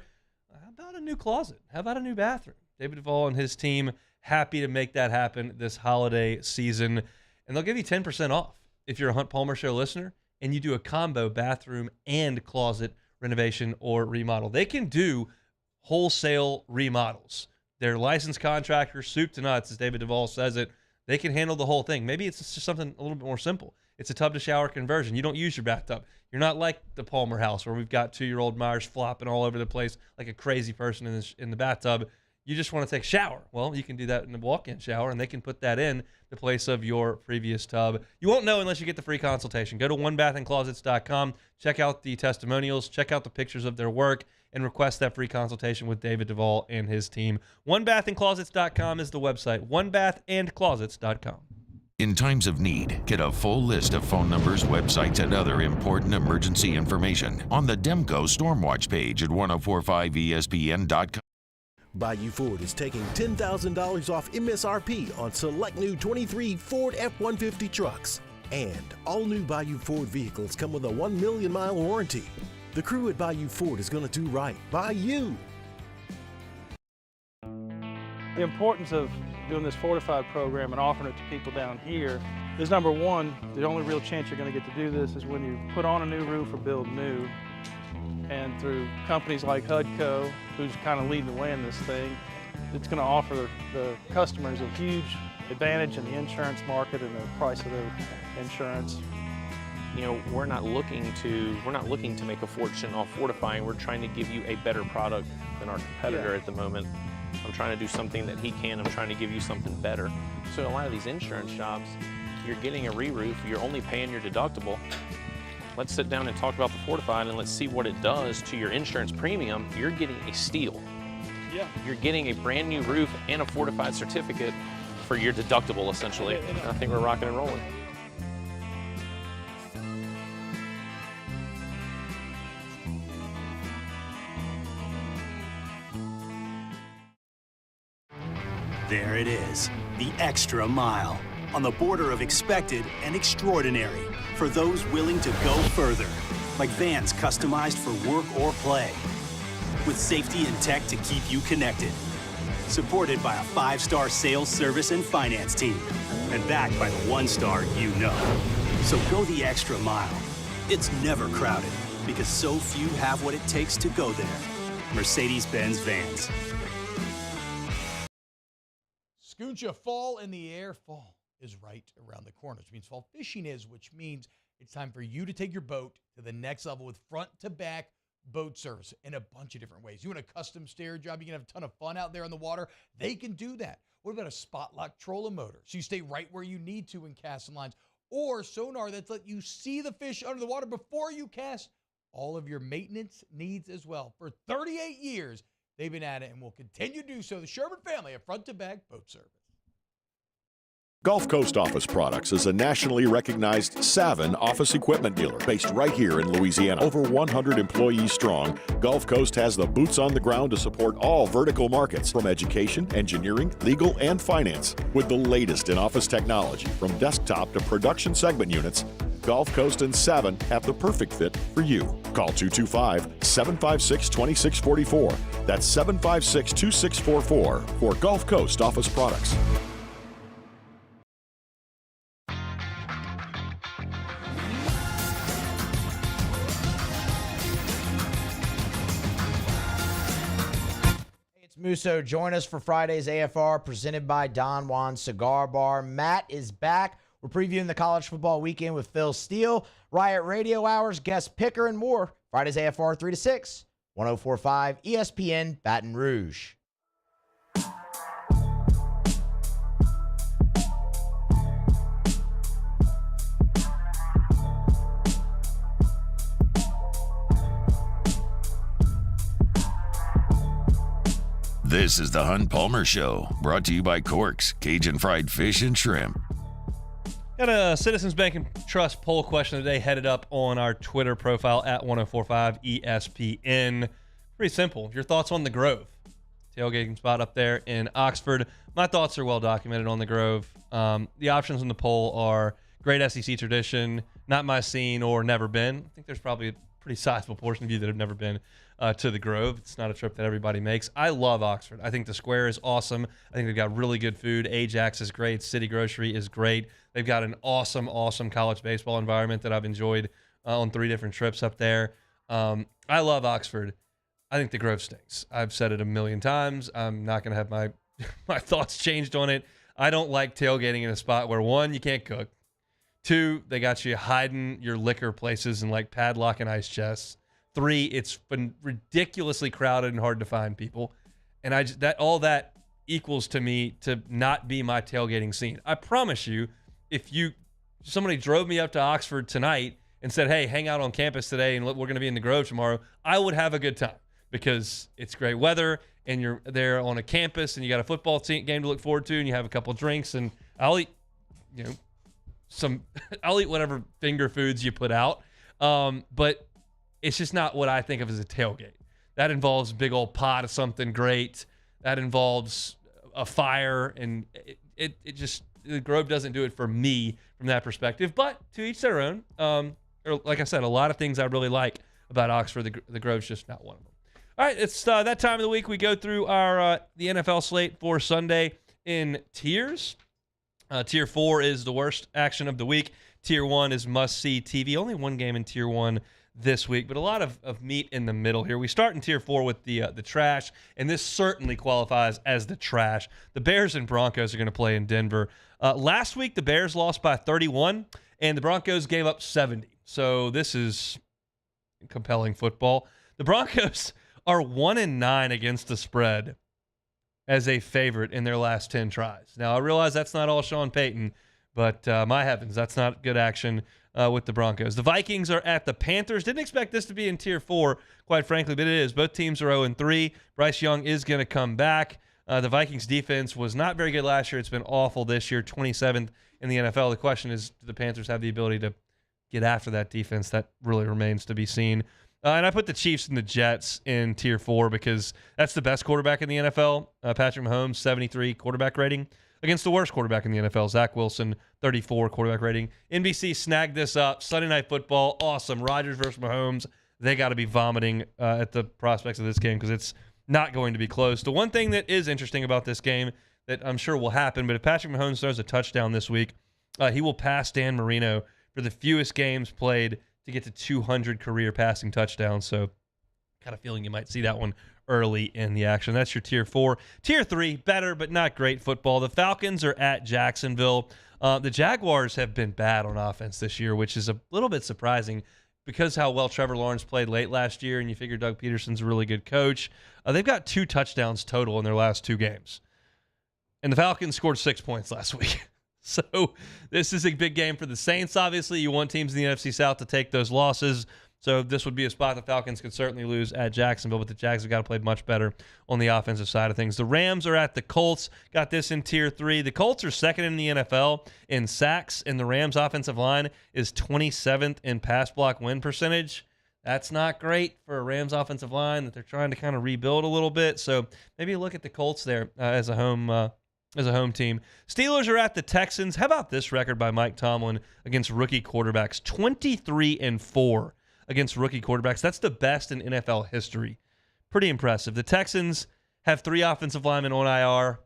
How about a new closet? How about a new bathroom? David Duvall and his team happy to make that happen this holiday season. And they'll give you 10% off if you're a Hunt Palmer Show listener and you do a combo bathroom and closet renovation or remodel. They can do wholesale remodels. They're licensed contractors, soup to nuts, as David Duvall says it. They can handle the whole thing. Maybe it's just something a little bit more simple. It's a tub to shower conversion. You don't use your bathtub. You're not like the Palmer house where we've got 2-year-old Myers flopping all over the place like a crazy person in the bathtub. You just want to take a shower. Well, you can do that in the walk-in shower, and they can put that in the place of your previous tub. You won't know unless you get the free consultation. Go to onebathandclosets.com, check out the testimonials, check out the pictures of their work, and request that free consultation with David Duvall and his team. Onebathandclosets.com is the website, onebathandclosets.com. In times of need, get a full list of phone numbers, websites, and other important emergency information on the Demco Stormwatch page at 1045ESPN.com. Bayou Ford is taking $10,000 off MSRP on select new 23 Ford F-150 trucks. And all new Bayou Ford vehicles come with a 1 million mile warranty. The crew at Bayou Ford is going to do right by you. The importance of doing this fortified program and offering it to people down here is, number one, the only real chance you're going to get to do this is when you put on a new roof or build new. And through companies like HUDCO, who's kind of leading the way in this thing, it's going to offer the customers a huge advantage in the insurance market and the price of their insurance. You know, we're not looking to make a fortune off fortifying. We're trying to give you a better product than our competitor at the moment. I'm trying to do something that he can. I'm trying to give you something better. So a lot of these insurance shops, you're getting a re-roof, you're only paying your deductible. Let's sit down and talk about the fortified and let's see what it does to your insurance premium. You're getting a steal. Yeah. You're getting a brand new roof and a fortified certificate for your deductible, essentially. I think we're rocking and rolling. There it is, the extra mile, on the border of expected and extraordinary for those willing to go further, like vans customized for work or play, with safety and tech to keep you connected, supported by a 5-star sales, service, and finance team, and backed by the 1-star you know. So go the extra mile. It's never crowded, because so few have what it takes to go there. Mercedes-Benz Vans. Scooncha, fall in the air. Fall is right around the corner, which means fall fishing is, which means it's time for you to take your boat to the next level with front-to-back boat service in a bunch of different ways. You want a custom stair job, you can have a ton of fun out there on the water, they can do that. What about a spot lock trolling motor? So you stay right where you need to in casting lines, or sonar that's let you see the fish under the water before you cast. All of your maintenance needs as well. For 38 years, they've been at it and will continue to do so. The Sherman family of front-to-back boat service. Gulf Coast Office Products is a nationally recognized Savin office equipment dealer based right here in Louisiana. Over 100 employees strong, Gulf Coast has the boots on the ground to support all vertical markets, from education, engineering, legal, and finance. With the latest in office technology, from desktop to production segment units, Gulf Coast and Savin have the perfect fit for you. Call 225-756-2644. That's 756-2644 for Gulf Coast Office Products. Musso, join us for Friday's AFR presented by Don Juan Cigar Bar. Matt is back. We're previewing the college football weekend with Phil Steele, Riot Radio Hours, guest picker, and more. Friday's AFR 3 to 6, 104.5 ESPN Baton Rouge. This is the Hunt Palmer Show, brought to you by Corks, Cajun Fried Fish and Shrimp. Got a Citizens Bank and Trust poll question today headed up on our Twitter profile at 1045 ESPN. Pretty simple. Your thoughts on the Grove? Tailgating spot up there in Oxford. My thoughts are well documented on the Grove. The options in the poll are great SEC tradition, not my scene, or never been. I think there's probably a pretty sizable portion of you that have never been to the Grove. It's not a trip that everybody makes. I love Oxford. I think the square is awesome. I think they've got really good food. Ajax is great. City Grocery is great. They've got an awesome college baseball environment that I've enjoyed on 3 different trips up there. I love Oxford. I think the Grove stinks. I've said it a million times. I'm not going to have my my thoughts changed on it. I don't like tailgating in a spot where, 1, you can't cook. 2, they got you hiding your liquor places and like padlock and ice chests. 3, it's been ridiculously crowded and hard to find people. And all that equals to me to not be my tailgating scene. I promise you, if somebody drove me up to Oxford tonight and said, hey, hang out on campus today and we're going to be in the Grove tomorrow, I would have a good time because it's great weather and you're there on a campus and you got a football game to look forward to and you have a couple drinks and I'll eat, I'll eat whatever finger foods you put out. But it's just not what I think of as a tailgate. That involves a big old pot of something great. That involves a fire, and the Grove doesn't do it for me from that perspective. But to each their own. Or like I said, a lot of things I really like about Oxford. The Grove's just not one of them. All right, it's that time of the week. We go through our the NFL slate for Sunday in tiers. Tier 4 is the worst action of the week. Tier 1 is must-see TV. Only one game in Tier 1 this week, but a lot of meat in the middle here. We start in Tier 4 with the trash, and this certainly qualifies as the trash. The Bears and Broncos are going to play in Denver. Last week, the Bears lost by 31, and the Broncos gave up 70. So this is compelling football. The Broncos are 1-9 against the spread as a favorite in their last 10 tries. Now, I realize that's not all Sean Payton, but my heavens, that's not good action with the Broncos. The Vikings are at the Panthers. Didn't expect this to be in Tier 4, quite frankly, but it is. Both teams are 0-3. Bryce Young is going to come back. The Vikings defense was not very good last year. It's been awful this year, 27th in the NFL. The question is, do the Panthers have the ability to get after that defense? That really remains to be seen. And I put the Chiefs and the Jets in Tier 4 because that's the best quarterback in the NFL. Patrick Mahomes, 73 quarterback rating against the worst quarterback in the NFL, Zach Wilson, 34 quarterback rating. NBC snagged this up. Sunday Night Football, awesome. Rodgers versus Mahomes. They got to be vomiting at the prospects of this game because it's not going to be close. The one thing that is interesting about this game that I'm sure will happen, but if Patrick Mahomes throws a touchdown this week, he will pass Dan Marino for the fewest games played to get to 200 career passing touchdowns. So kind of feeling you might see that one early in the action. That's your Tier 4. Tier 3, better but not great football. The Falcons are at Jacksonville. The Jaguars have been bad on offense this year, which is a little bit surprising because how well Trevor Lawrence played late last year, and you figure Doug Peterson's a really good coach. They've got 2 touchdowns total in their last 2 games. And the Falcons scored 6 points last week. So this is a big game for the Saints, obviously. You want teams in the NFC South to take those losses. So this would be a spot the Falcons could certainly lose at Jacksonville, but the Jags have got to play much better on the offensive side of things. The Rams are at the Colts. Got this in Tier 3. The Colts are second in the NFL in sacks, and the Rams' offensive line is 27th in pass block win percentage. That's not great for a Rams offensive line that they're trying to kind of rebuild a little bit. So maybe look at the Colts there as a home team. Steelers are at the Texans. How about this record by Mike Tomlin against rookie quarterbacks? 23-4 against rookie quarterbacks. That's the best in NFL history. Pretty impressive. The Texans have 3 offensive linemen on IR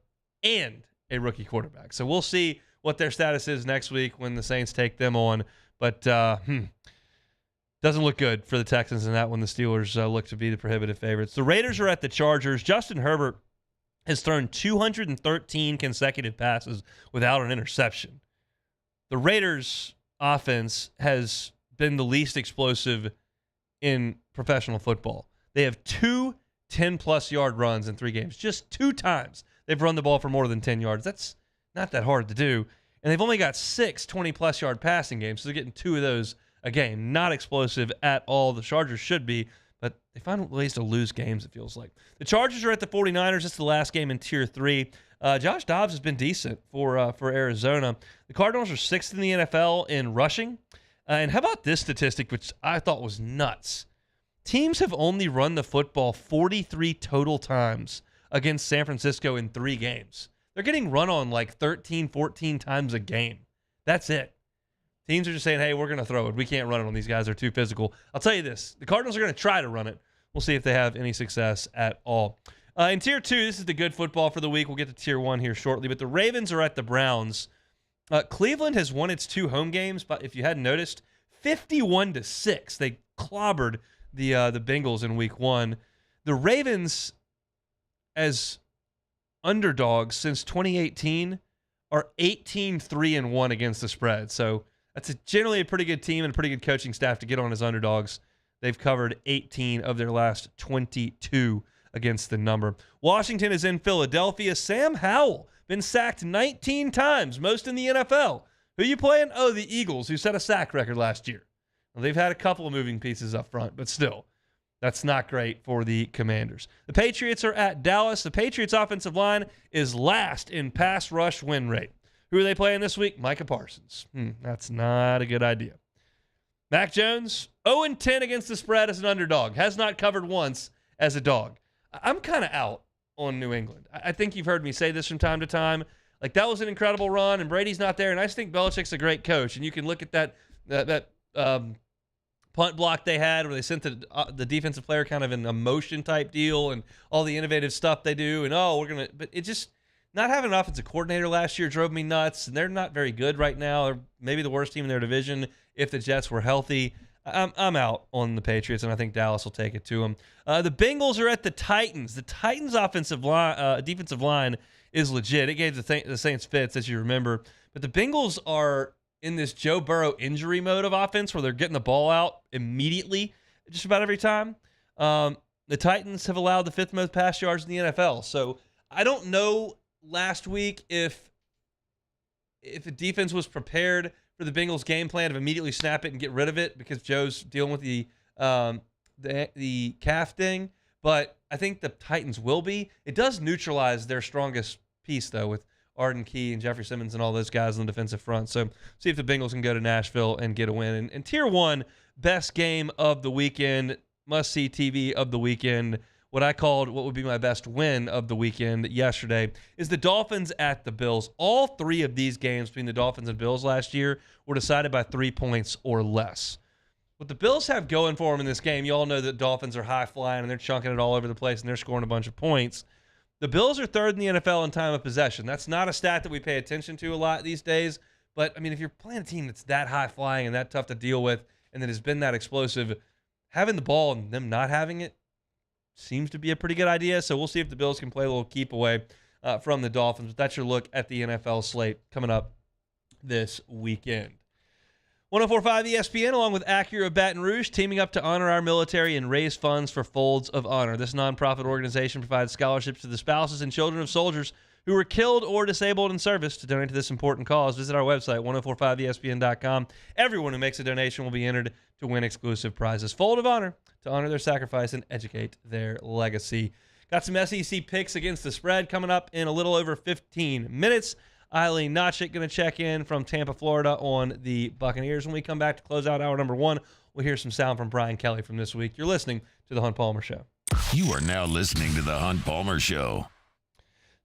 and a rookie quarterback. So we'll see what their status is next week when the Saints take them on. But doesn't look good for the Texans in that one. The Steelers look to be the prohibitive favorites. The Raiders are at the Chargers. Justin Herbert has thrown 213 consecutive passes without an interception. The Raiders' offense has been the least explosive in professional football. They have 2 10-plus yard runs in 3 games. Just 2 times they've run the ball for more than 10 yards. That's not that hard to do. And they've only got 6 20-plus yard passing games, so they're getting 2 of those a game. Not explosive at all. The Chargers should be, but they find ways to lose games, it feels like. The Chargers are at the 49ers. It's the last game in Tier 3. Josh Dobbs has been decent for Arizona. The Cardinals are 6th in the NFL in rushing. And how about this statistic, which I thought was nuts? Teams have only run the football 43 total times against San Francisco in 3 games. They're getting run on like 13, 14 times a game. That's it. Teams are just saying, hey, we're going to throw it. We can't run it on these guys. They're too physical. I'll tell you this. The Cardinals are going to try to run it. We'll see if they have any success at all. In Tier 2, this is the good football for the week. We'll get to Tier 1 here shortly. But the Ravens are at the Browns. Cleveland has won its 2 home games, but if you hadn't noticed, 51-6. They clobbered the Bengals in Week 1. The Ravens, as underdogs since 2018, are 18-3-1 against the spread. So that's generally a pretty good team and a pretty good coaching staff to get on as underdogs. They've covered 18 of their last 22 against the number. Washington is in Philadelphia. Sam Howell been sacked 19 times, most in the NFL. Who you playing? Oh, the Eagles, who set a sack record last year. Well, they've had a couple of moving pieces up front, but still, that's not great for the Commanders. The Patriots are at Dallas. The Patriots' offensive line is last in pass rush win rate. Who are they playing this week? Micah Parsons. That's not a good idea. Mac Jones, 0-10 against the spread as an underdog. Has not covered once as a dog. I'm kind of out on New England. I think you've heard me say this from time to time. Like, that was an incredible run, and Brady's not there, and I just think Belichick's a great coach. And you can look at that punt block they had where they sent the defensive player kind of in a motion type deal and all the innovative stuff they do. And, but it just, not having an offensive coordinator last year drove me nuts, and they're not very good right now. They're maybe the worst team in their division if the Jets were healthy. I'm out on the Patriots, and I think Dallas will take it to them. The Bengals are at the Titans. The Titans' defensive line is legit. It gave the Saints fits, as you remember. But the Bengals are in this Joe Burrow injury mode of offense where they're getting the ball out immediately just about every time. The Titans have allowed the fifth most pass yards in the NFL. So I don't know last week if the defense was prepared for the Bengals game plan of immediately snap it and get rid of it because Joe's dealing with the calf thing. But I think the Titans will be. It does neutralize their strongest piece, though, with Arden Key and Jeffrey Simmons and all those guys on the defensive front. So see if the Bengals can go to Nashville and get a win. And Tier 1, best game of the weekend, must-see TV of the weekend, what would be my best win of the weekend yesterday, is the Dolphins at the Bills. All three of these games between the Dolphins and Bills last year were decided by 3 points or less. What the Bills have going for them in this game, you all know that Dolphins are high-flying and they're chunking it all over the place and they're scoring a bunch of points. The Bills are third in the NFL in time of possession. That's not a stat that we pay attention to a lot these days. But, I mean, if you're playing a team that's that high-flying and that tough to deal with and that has been that explosive, having the ball and them not having it seems to be a pretty good idea. So we'll see if the Bills can play a little keep away from the Dolphins. But that's your look at the NFL slate coming up this weekend. 104.5 ESPN, along with Acura of Baton Rouge, teaming up to honor our military and raise funds for Folds of Honor. This nonprofit organization provides scholarships to the spouses and children of soldiers who were killed or disabled in service. To donate to this important cause, visit our website, 1045ESPN.com. Everyone who makes a donation will be entered to win exclusive prizes. Fold of Honor, to honor their sacrifice and educate their legacy. Got some SEC picks against the spread coming up in a little over 15 minutes. Eileen Lohr going to check in from Tampa, Florida on the Buccaneers. When we come back to close out hour number 1, we'll hear some sound from Brian Kelly from this week. You're listening to The Hunt Palmer Show. You are now listening to The Hunt Palmer Show.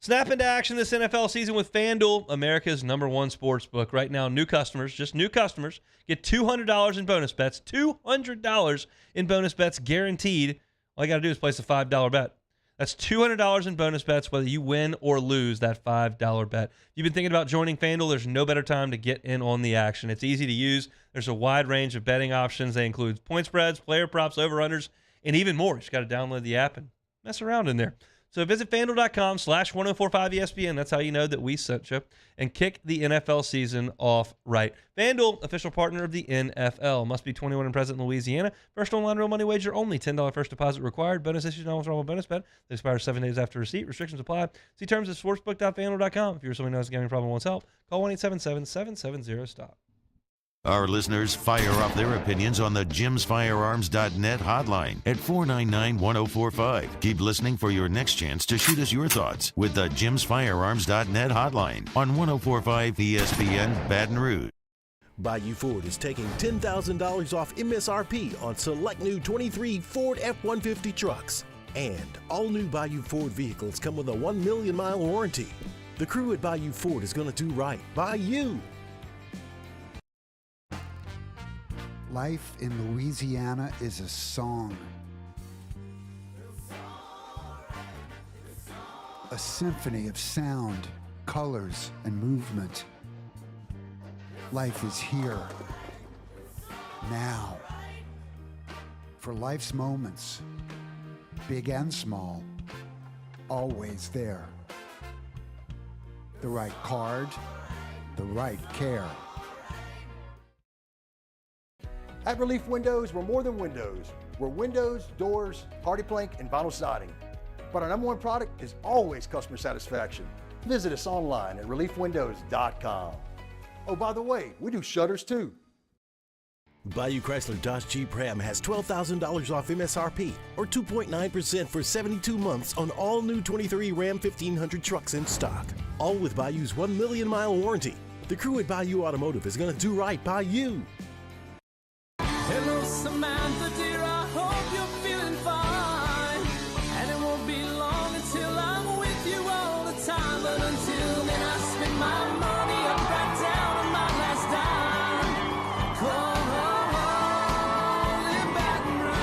Snap into action this NFL season with FanDuel, America's #1 sports book. Right now, new customers, just new customers, get $200 in bonus bets. $200 in bonus bets guaranteed. All you got to do is place a $5 bet. That's $200 in bonus bets, whether you win or lose that $5 bet. If you've been thinking about joining FanDuel, there's no better time to get in on the action. It's easy to use. There's a wide range of betting options. They include point spreads, player props, over-unders, and even more. You just got to download the app and mess around in there. So visit FanDuel.com/1045ESPN. That's how you know that we sent you. And kick the NFL season off right. FanDuel, official partner of the NFL. Must be 21 and present in Louisiana. First online real money wager only. $10 first deposit required. Bonus issued on withdrawal bonus bet. That expires 7 days after receipt. Restrictions apply. See terms at sportsbook.fanduel.com. If you're someone who knows a gambling problem and wants help, call 1-877-770-STOP. Our listeners fire off their opinions on the jimsfirearms.net hotline at 499-1045. Keep listening for your next chance to shoot us your thoughts with the jimsfirearms.net hotline on 1045 ESPN Baton Rouge. Bayou Ford is taking $10,000 off MSRP on select new 23 Ford F-150 trucks. And all new Bayou Ford vehicles come with a 1 million mile warranty. The crew at Bayou Ford is going to do right by you. Life in Louisiana is a song. A symphony of sound, colors, and movement. Life is here, now. For life's moments, big and small, always there. The right card, the right care. At Relief Windows, we're more than windows. We're windows, doors, hardy plank, and vinyl siding. But our #1 product is always customer satisfaction. Visit us online at reliefwindows.com. Oh, by the way, we do shutters too. Bayou Chrysler Dodge Jeep Ram has $12,000 off MSRP or 2.9% for 72 months on all new 23 Ram 1500 trucks in stock. All with Bayou's 1 million mile warranty. The crew at Bayou Automotive is going to do right by you. Hello, Samantha, dear, I hope you're feeling fine. And it won't be long until I'm with you all the time. But until then, I spend my money up right down on my last dime. Come home in Baton Rouge.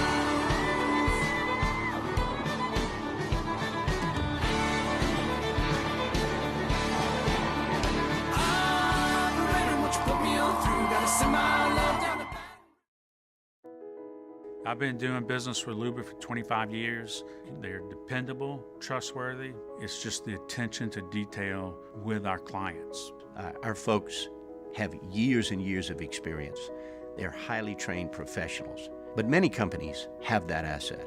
I'm ready, what you put me on through. Gotta send my love down to I've been doing business with Luba for 25 years. They're dependable, trustworthy. It's just the attention to detail with our clients. Our folks have years and years of experience. They're highly trained professionals, but many companies have that asset.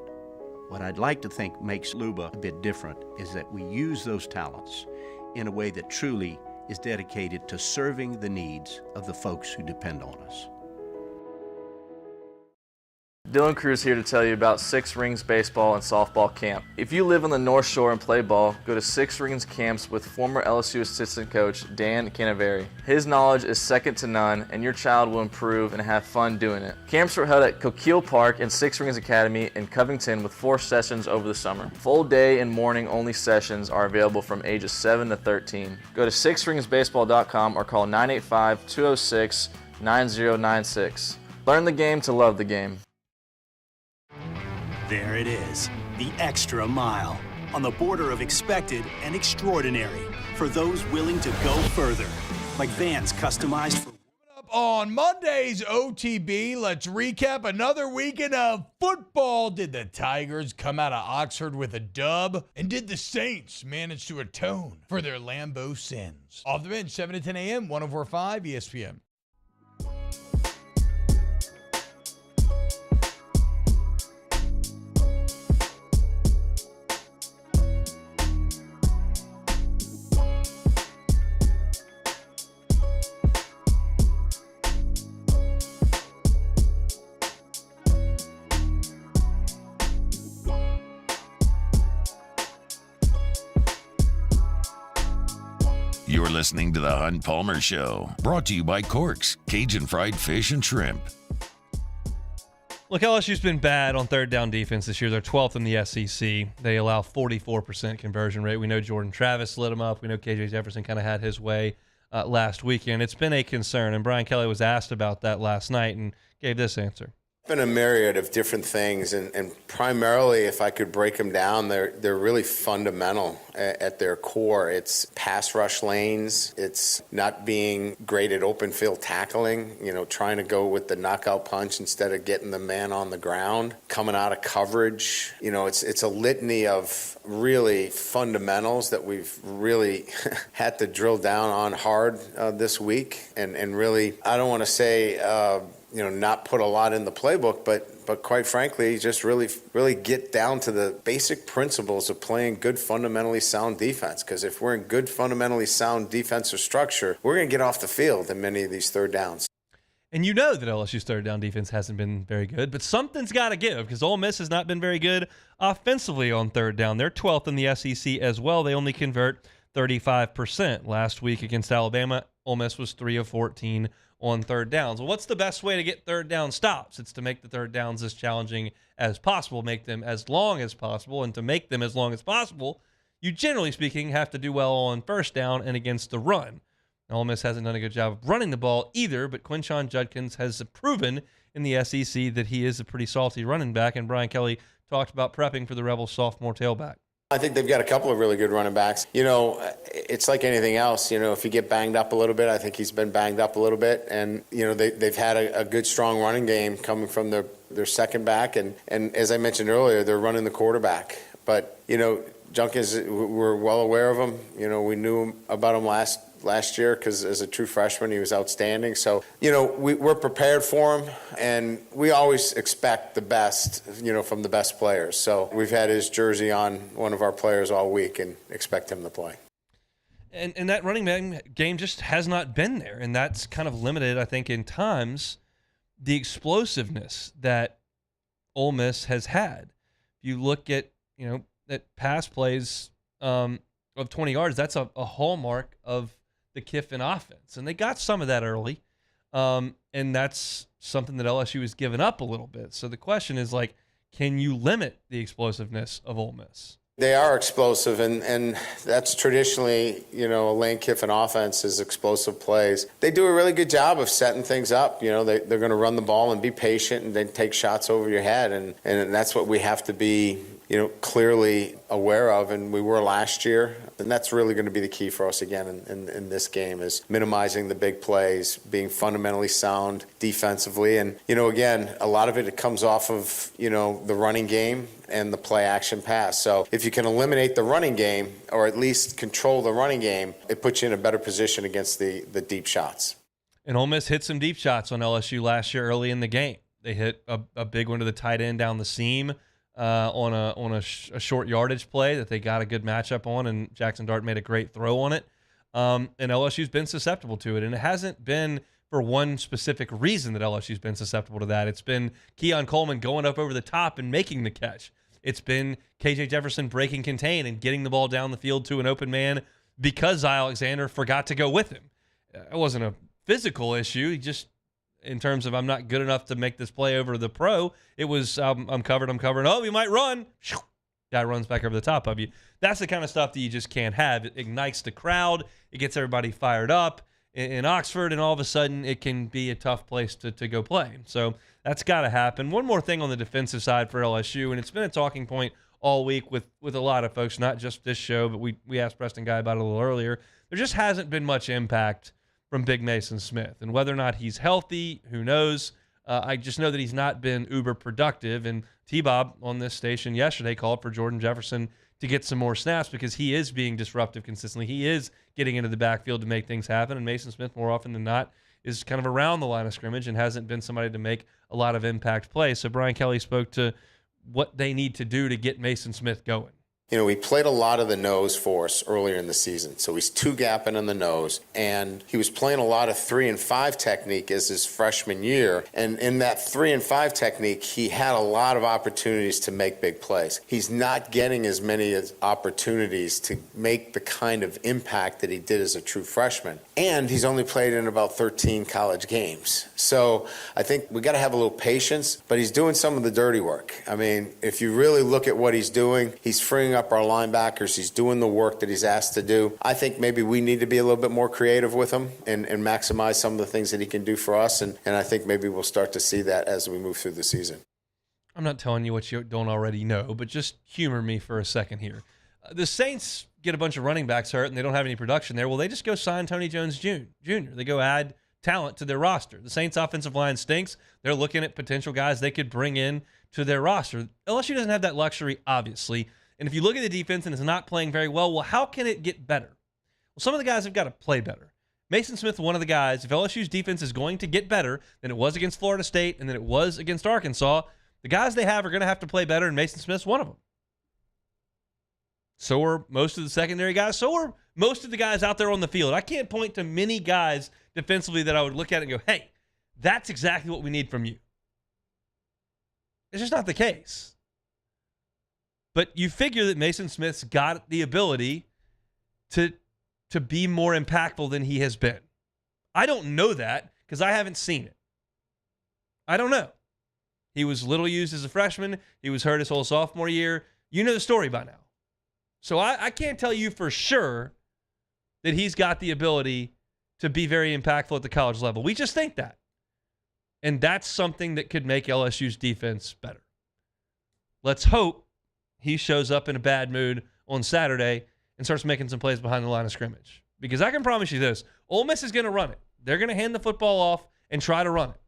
What I'd like to think makes Luba a bit different is that we use those talents in a way that truly is dedicated to serving the needs of the folks who depend on us. Dylan Cruz here to tell you about Six Rings Baseball and Softball Camp. If you live on the North Shore and play ball, go to Six Rings Camps with former LSU assistant coach Dan Canaveri. His knowledge is second to none, and your child will improve and have fun doing it. Camps were held at Coquille Park and Six Rings Academy in Covington with 4 sessions over the summer. Full day and morning only sessions are available from ages 7 to 13. Go to sixringsbaseball.com or call 985-206-9096. Learn the game to love the game. There it is, the extra mile, on the border of expected and extraordinary for those willing to go further, like vans customized for. On Monday's OTB, let's recap another weekend of football. Did the Tigers come out of Oxford with a dub? And did the Saints manage to atone for their Lambeau sins? Off the bench, 7 to 10 a.m., 104.5 ESPN. You're listening to The Hunt Palmer Show, brought to you by Corks, Cajun Fried Fish and Shrimp. Look, LSU's been bad on third down defense this year. They're 12th in the SEC. They allow 44% conversion rate. We know Jordan Travis lit them up. We know KJ Jefferson kind of had his way last weekend. It's been a concern, and Brian Kelly was asked about that last night and gave this answer. Been a myriad of different things, and primarily, if I could break them down, they're really fundamental at their core. It's pass rush lanes. It's not being great at open field tackling, trying to go with the knockout punch instead of getting the man on the ground, coming out of coverage. It's a litany of really fundamentals that we've really had to drill down on hard this week, and really, I don't want to say not put a lot in the playbook, but quite frankly, just really get down to the basic principles of playing good, fundamentally sound defense. Because if we're in good, fundamentally sound defensive structure, we're going to get off the field in many of these third downs. And you know that LSU's third down defense hasn't been very good, but something's got to give because Ole Miss has not been very good offensively on third down. They're 12th in the SEC as well. They only convert 35%. Last week against Alabama, Ole Miss was 3 of 14 on third downs. Well, what's the best way to get third down stops? It's to make the third downs as challenging as possible, make them as long as possible, and to make them as long as possible, you generally speaking have to do well on first down and against the run. Ole Miss hasn't done a good job of running the ball either, but Quinshon Judkins has proven in the SEC that he is a pretty salty running back, and Brian Kelly talked about prepping for the Rebels sophomore tailback. I think they've got a couple of really good running backs. You know, it's like anything else. You know, if you get banged up a little bit, I think he's been banged up a little bit. And, you know, they've had a good, strong running game coming from their second back. And as I mentioned earlier, they're running the quarterback. But, you know, Junkins, we're well aware of him. You know, we knew about him last year because as a true freshman, he was outstanding. So, you know, we're prepared for him, and we always expect the best, you know, from the best players. So we've had his jersey on one of our players all week and expect him to play. And that running back game just has not been there, and that's kind of limited, I think, in times, the explosiveness that Ole Miss has had. If you look at, you know, that pass plays of 20 yards, that's a hallmark of the Kiffin offense. And they got some of that early, and that's something that LSU has given up a little bit. So the question is, like, can you limit the explosiveness of Ole Miss? They are explosive, and that's traditionally, you know, a Lane Kiffin offense is explosive plays. They do a really good job of setting things up. You know, they're going to run the ball and be patient and then take shots over your head, and that's what we have to be, you know, clearly aware of, and we were last year. And that's really going to be the key for us again in this game, is minimizing the big plays, being fundamentally sound defensively. And, you know, again, a lot of it comes off of, you know, the running game and the play action pass. So if you can eliminate the running game, or at least control the running game, it puts you in a better position against the deep shots. And Ole Miss hit some deep shots on LSU last year early in the game. They hit a big one to the tight end down the seam. On a short yardage play that they got a good matchup on, and Jackson Dart made a great throw on it. And LSU's been susceptible to it, and it hasn't been for one specific reason that LSU's been susceptible to that. It's been Keon Coleman going up over the top and making the catch. It's been KJ Jefferson breaking contain and getting the ball down the field to an open man because Alexander forgot to go with him. It wasn't a physical issue. He just, in terms of I'm not good enough to make this play over the pro, it was I'm covered. Oh, you might run. Guy runs back over the top of you. That's the kind of stuff that you just can't have. It ignites the crowd. It gets everybody fired up in Oxford, and all of a sudden it can be a tough place to go play. So that's got to happen. One more thing on the defensive side for LSU, and it's been a talking point all week with a lot of folks, not just this show, but we asked Preston Guy about it a little earlier. There just hasn't been much impact from Big Mason Smith. And whether or not he's healthy, who knows? I just know that he's not been uber productive. And T-Bob on this station yesterday called for Jordan Jefferson to get some more snaps because he is being disruptive consistently. He is getting into the backfield to make things happen. And Mason Smith, more often than not, is kind of around the line of scrimmage and hasn't been somebody to make a lot of impact plays. So Brian Kelly spoke to what they need to do to get Mason Smith going. You know, he played a lot of the nose for us earlier in the season. So he's two-gapping in the nose. And he was playing a lot of 3 and 5 technique as his freshman year. And in that 3 and 5 technique, he had a lot of opportunities to make big plays. He's not getting as many opportunities to make the kind of impact that he did as a true freshman. And he's only played in about 13 college games. So I think we got to have a little patience, but he's doing some of the dirty work. I mean, if you really look at what he's doing, he's freeing up our linebackers. He's doing the work that he's asked to do. I think maybe we need to be a little bit more creative with him and maximize some of the things that he can do for us. And I think maybe we'll start to see that as we move through the season. I'm not telling you what you don't already know, but just humor me for a second here. The Saints get a bunch of running backs hurt and they don't have any production there. Well, they just go sign Tony Jones Jr. They go add talent to their roster. The Saints offensive line stinks. They're looking at potential guys they could bring in to their roster. LSU doesn't have that luxury, obviously. And if you look at the defense and it's not playing very well, how can it get better? Well, some of the guys have got to play better. Mason Smith, one of the guys, if LSU's defense is going to get better than it was against Florida State and than it was against Arkansas, the guys they have are going to have to play better, and Mason Smith's one of them. So are most of the secondary guys. So are most of the guys out there on the field. I can't point to many guys defensively that I would look at and go, hey, that's exactly what we need from you. It's just not the case. But you figure that Mason Smith's got the ability to be more impactful than he has been. I don't know that because I haven't seen it. I don't know. He was little used as a freshman. He was hurt his whole sophomore year. You know the story by now. So I can't tell you for sure that he's got the ability to be very impactful at the college level. We just think that. And that's something that could make LSU's defense better. Let's hope he shows up in a bad mood on Saturday and starts making some plays behind the line of scrimmage. Because I can promise you this, Ole Miss is going to run it. They're going to hand the football off and try to run it.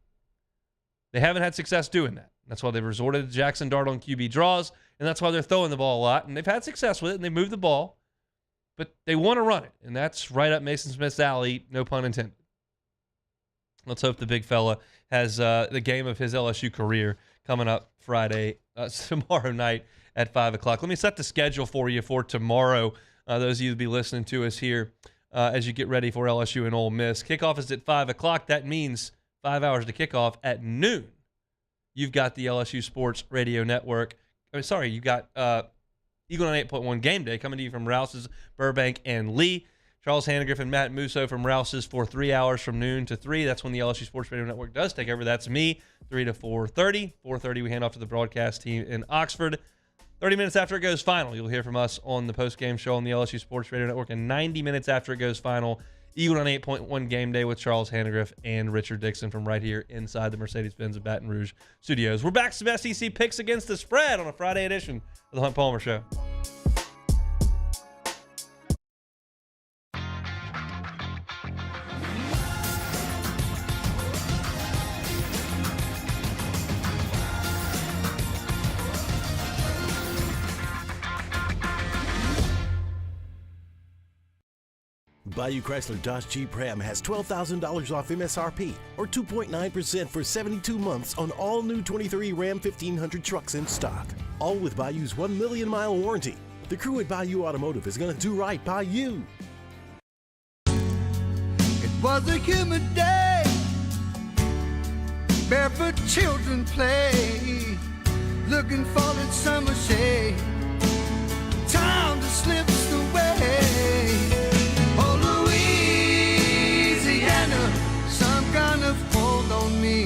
They haven't had success doing that. That's why they've resorted to Jackson Dart on QB draws, and that's why they're throwing the ball a lot. And they've had success with it, and they move the ball. But they want to run it, and that's right up Mason Smith's alley, no pun intended. Let's hope the big fella has the game of his LSU career coming up tomorrow night at 5 o'clock. Let me set the schedule for you for tomorrow. Those of you who will be listening to us here as you get ready for LSU and Ole Miss. Kickoff is at 5 o'clock. That means 5 hours to kickoff. At noon, you've got the LSU Sports Radio Network. You've got Eagle 98.1 Game Day coming to you from Rouse's, Burbank, and Lee. Charles Hannegriff and Matt Musso from Rouse's for 3 hours from noon to 3. That's when the LSU Sports Radio Network does take over. That's me, 3 to 4:30. 4:30, we hand off to the broadcast team in Oxford. 30 minutes after it goes final, you'll hear from us on the post-game show on the LSU Sports Radio Network. And 90 minutes after it goes final, Eagle 98.1 Game Day with Charles Hannegriff and Richard Dixon from right here inside the Mercedes-Benz of Baton Rouge studios. We're back to some SEC picks against the spread on a Friday edition of the Hunt Palmer Show. Bayou Chrysler Dodge Jeep Ram has $12,000 off MSRP or 2.9% for 72 months on all new 23 Ram 1500 trucks in stock. All with Bayou's 1 million mile warranty. The crew at Bayou Automotive is going to do right by you. It was a humid day, barefoot children play, looking for that summer shade. Time just slips away. Oh, Louisiana, some kind of hold on me.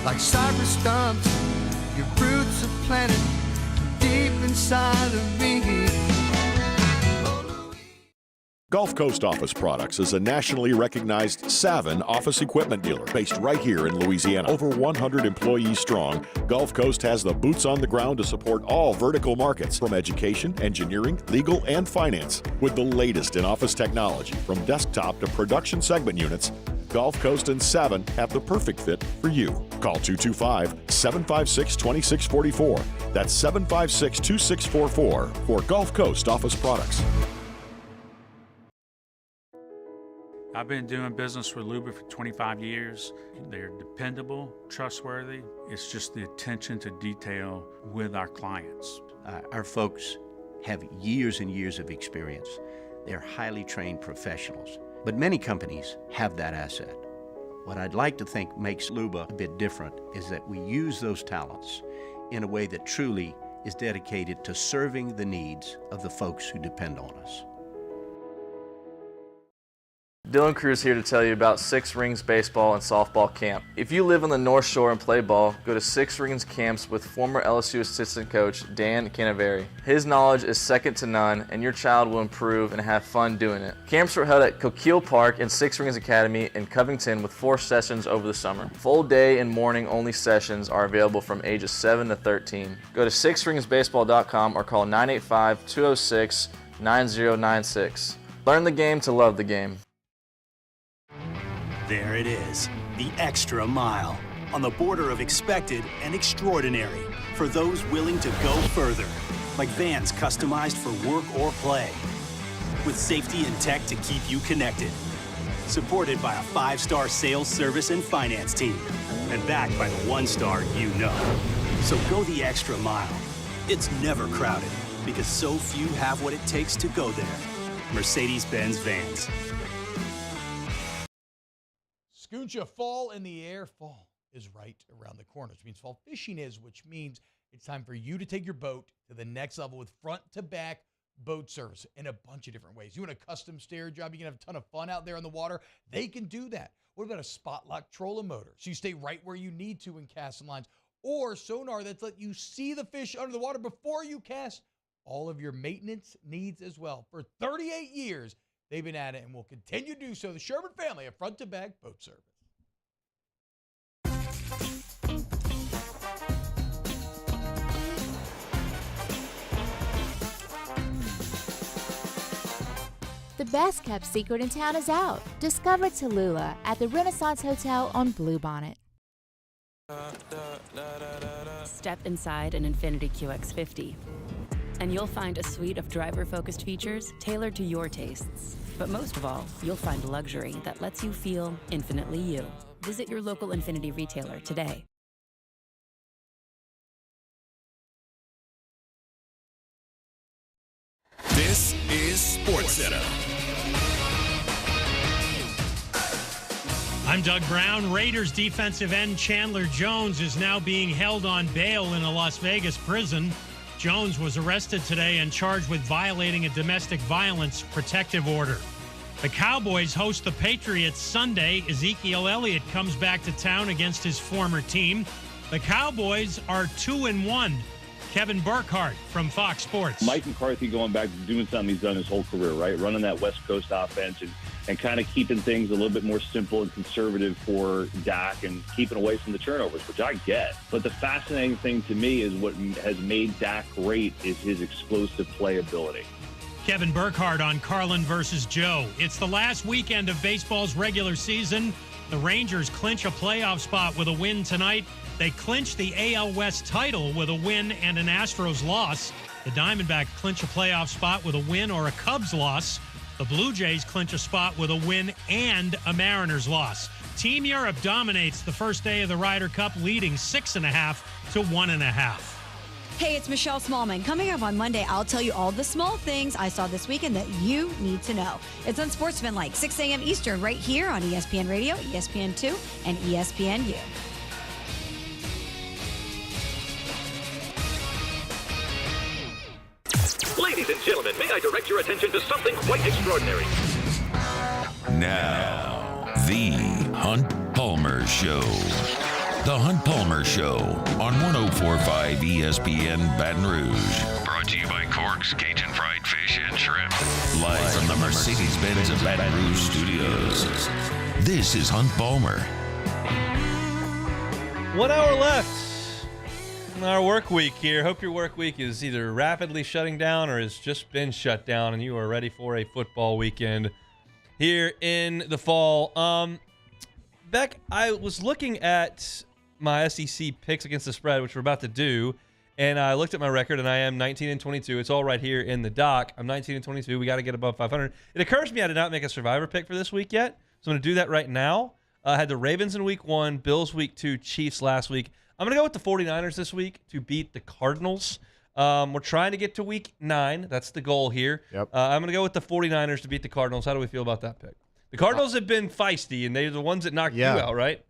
Like cypress stumps, your roots are planted deep inside of me. Gulf Coast Office Products is a nationally recognized Savin office equipment dealer based right here in Louisiana. Over 100 employees strong, Gulf Coast has the boots on the ground to support all vertical markets, from education, engineering, legal, and finance. With the latest in office technology, from desktop to production segment units, Gulf Coast and Savin have the perfect fit for you. Call 225-756-2644. That's 756-2644 for Gulf Coast Office Products. I've been doing business with Luba for 25 years. They're dependable, trustworthy. It's just the attention to detail with our clients. Our folks have years and years of experience. They're highly trained professionals, but many companies have that asset. What I'd like to think makes Luba a bit different is that we use those talents in a way that truly is dedicated to serving the needs of the folks who depend on us. Dylan Cruz here to tell you about Six Rings Baseball and Softball Camp. If you live on the North Shore and play ball, go to Six Rings Camps with former LSU assistant coach Dan Canaveri. His knowledge is second to none, and your child will improve and have fun doing it. Camps were held at Coquille Park and Six Rings Academy in Covington with 4 sessions over the summer. Full day and morning only sessions are available from ages 7 to 13. Go to sixringsbaseball.com or call 985-206-9096. Learn the game to love the game. There it is, the extra mile, on the border of expected and extraordinary for those willing to go further, like vans customized for work or play, with safety and tech to keep you connected, supported by a 5-star sales, service, and finance team, and backed by the 1-star you know. So go the extra mile. It's never crowded, because so few have what it takes to go there. Mercedes-Benz Vans. Scooncha fall in the air. Fall is right around the corner, which means fall fishing is, which means it's time for you to take your boat to the next level with front-to-back boat service in a bunch of different ways. You want a custom stair job, you can have a ton of fun out there on the water. They can do that. What about a spot lock trolling motor? So you stay right where you need to in casting lines, or sonar that's let you see the fish under the water before you cast. All of your maintenance needs as well. For 38 years, they've been at it and will continue to do so. The Sherman family of front-to-back boat service. The best kept secret in town is out. Discover Tallulah at the Renaissance Hotel on Bluebonnet. Step inside an Infiniti QX50, and you'll find a suite of driver-focused features tailored to your tastes. But most of all, you'll find luxury that lets you feel infinitely you. Visit your local Infiniti retailer today. This is SportsCenter. I'm Doug Brown. Raiders defensive end Chandler Jones is now being held on bail in a Las Vegas prison. Jones was arrested today and charged with violating a domestic violence protective order. The Cowboys host the Patriots Sunday. Ezekiel Elliott comes back to town against his former team. The Cowboys are 2-1. Kevin Burkhardt from Fox Sports. Mike McCarthy going back to doing something he's done his whole career, right? Running that West Coast offense and kind of keeping things a little bit more simple and conservative for Dak and keeping away from the turnovers, which I get. But the fascinating thing to me is what has made Dak great is his explosive playability. Kevin Burkhardt on Carlin versus Joe. It's the last weekend of baseball's regular season. The Rangers clinch a playoff spot with a win tonight. They clinch the AL West title with a win and an Astros loss. The Diamondbacks clinch a playoff spot with a win or a Cubs loss. The Blue Jays clinch a spot with a win and a Mariners loss. Team Europe dominates the first day of the Ryder Cup, leading 6.5 to 1.5. Hey, it's Michelle Smallman. Coming up on Monday, I'll tell you all the small things I saw this weekend that you need to know. It's on Sportsman Like, 6 a.m. Eastern, right here on ESPN Radio, ESPN2, and ESPNU. Ladies and gentlemen, may I direct your attention to something quite extraordinary? Now, the Hunt Palmer Show. The Hunt Palmer Show on 104.5 ESPN Baton Rouge. Brought to you by Cork's Cajun Fried Fish and Shrimp. Live from the Mercedes-Benz of Baton Rouge studios. This is Hunt Palmer. 1 hour left in our work week here. Hope your work week is either rapidly shutting down or has just been shut down and you are ready for a football weekend here in the fall. Beck, I was looking at my SEC picks against the spread, which we're about to do, and I looked at my record, and I am 19-22. It's all right here in the doc. I'm 19-22. We got to get above 500. It occurs to me I did not make a Survivor pick for this week yet, so I'm going to do that right now. I had the Ravens in week 1, Bills week 2, Chiefs last week. I'm going to go with the 49ers this week to beat the Cardinals. We're trying to get to week 9. That's the goal here. Yep. I'm going to go with the 49ers to beat the Cardinals. How do we feel about that pick? The Cardinals have been feisty, and they're the ones that knocked you out, right?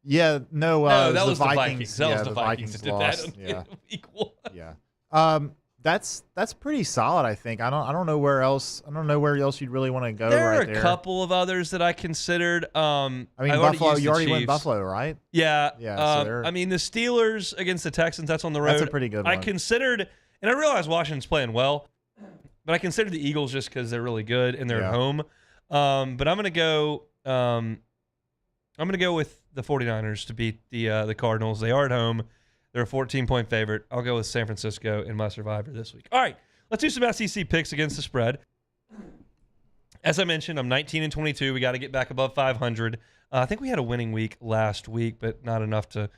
Yeah, no, that was the Vikings. That Yeah, was the Vikings that did lost. that in week 1. Yeah. That's pretty solid, I think. I don't know where else. I don't know where else you'd really want to go. There right are a there. couple of others that I considered. I mean, Buffalo. You already went Buffalo, right? Yeah. Yeah. I mean, the Steelers against the Texans. That's on the road. That's a pretty good one. I considered, and I realize Washington's playing well, but I considered the Eagles just because they're really good and they're at home. But I'm gonna go. I'm gonna go with the 49ers to beat the Cardinals. They are at home. They're a 14-point favorite. I'll go with San Francisco in my Survivor this week. All right, let's do some SEC picks against the spread. As I mentioned, I'm 19-22. We got to get back above 500. I think we had a winning week last week, but not enough to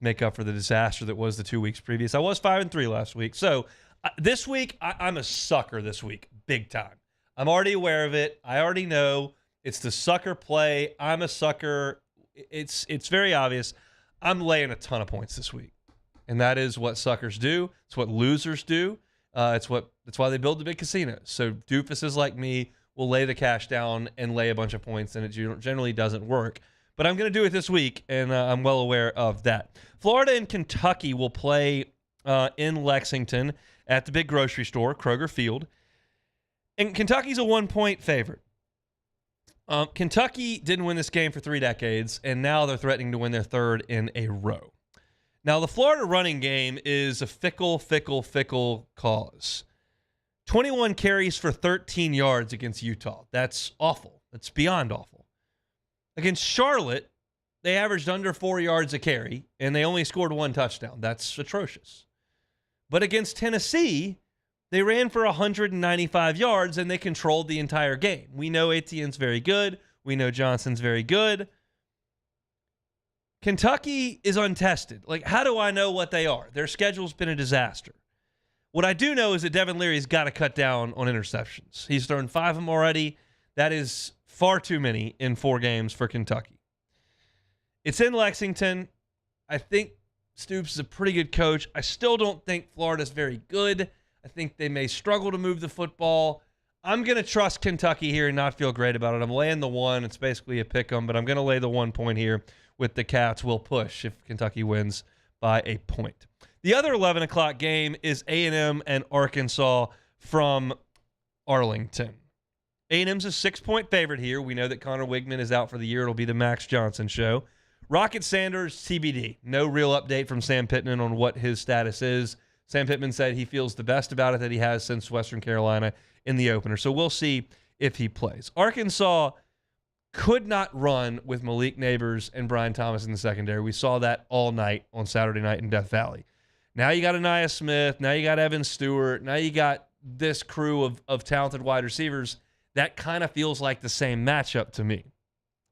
make up for the disaster that was the 2 weeks previous. I was 5-3 last week. So this week, I'm a sucker this week, big time. I'm already aware of it. I already know. It's the sucker play. I'm a sucker. It's very obvious. I'm laying a ton of points this week. And that is what suckers do. It's what losers do. That's why they build the big casinos. So doofuses like me will lay the cash down and lay a bunch of points, and it generally doesn't work. But I'm going to do it this week, and I'm well aware of that. Florida and Kentucky will play in Lexington at the big grocery store, Kroger Field. And Kentucky's a 1-point favorite. Kentucky didn't win this game for 3 decades, and now they're threatening to win their 3rd in a row. Now, the Florida running game is a fickle cause. 21 carries for 13 yards against Utah. That's awful. That's beyond awful. Against Charlotte, they averaged under 4 yards a carry, and they only scored 1 touchdown. That's atrocious. But against Tennessee, They ran for 195 yards, and they controlled the entire game. We know Etienne's very good. We know Johnson's very good. Kentucky is untested. Like, how do I know what they are? Their schedule's been a disaster. What I do know is that Devin Leary's got to cut down on interceptions. He's thrown 5 of them already. That is far too many in 4 games for Kentucky. It's in Lexington. I think Stoops is a pretty good coach. I still don't think Florida's very good. I think they may struggle to move the football. I'm going to trust Kentucky here and not feel great about it. I'm laying the 1. It's basically a pick 'em, but I'm going to lay the 1 point here with the Cats. Will push if Kentucky wins by a point. The other 11 o'clock game is A&M and Arkansas from Arlington. A&M's a 6-point favorite here. We know that Connor Wigman is out for the year. It'll be the Max Johnson show. Rocket Sanders, TBD. No real update from Sam Pittman on what his status is. Sam Pittman said he feels the best about it that he has since Western Carolina in the opener. So we'll see if he plays. Arkansas could not run with Malik Neighbors and Brian Thomas in the secondary. We saw that all night on Saturday night in Death Valley. Now you got Aniyah Smith. Now you got Evan Stewart. Now you got this crew of talented wide receivers. That kind of feels like the same matchup to me.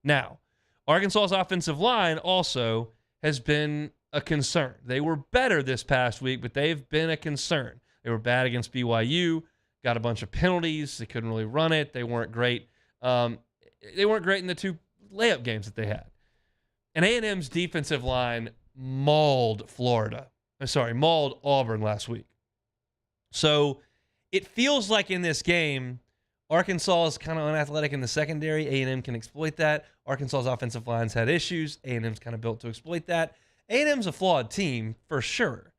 Now, Arkansas's offensive line also has been a concern. They were better this past week, but they've been a concern. They were bad against BYU, got a bunch of penalties. They couldn't really run it. They weren't great. They weren't great in the 2 layup games that they had. And A&M's defensive line mauled Auburn last week. So it feels like in this game, Arkansas is kind of unathletic in the secondary. A&M can exploit that. Arkansas's offensive line's had issues. A&M's kind of built to exploit that. A&M's a flawed team for sure,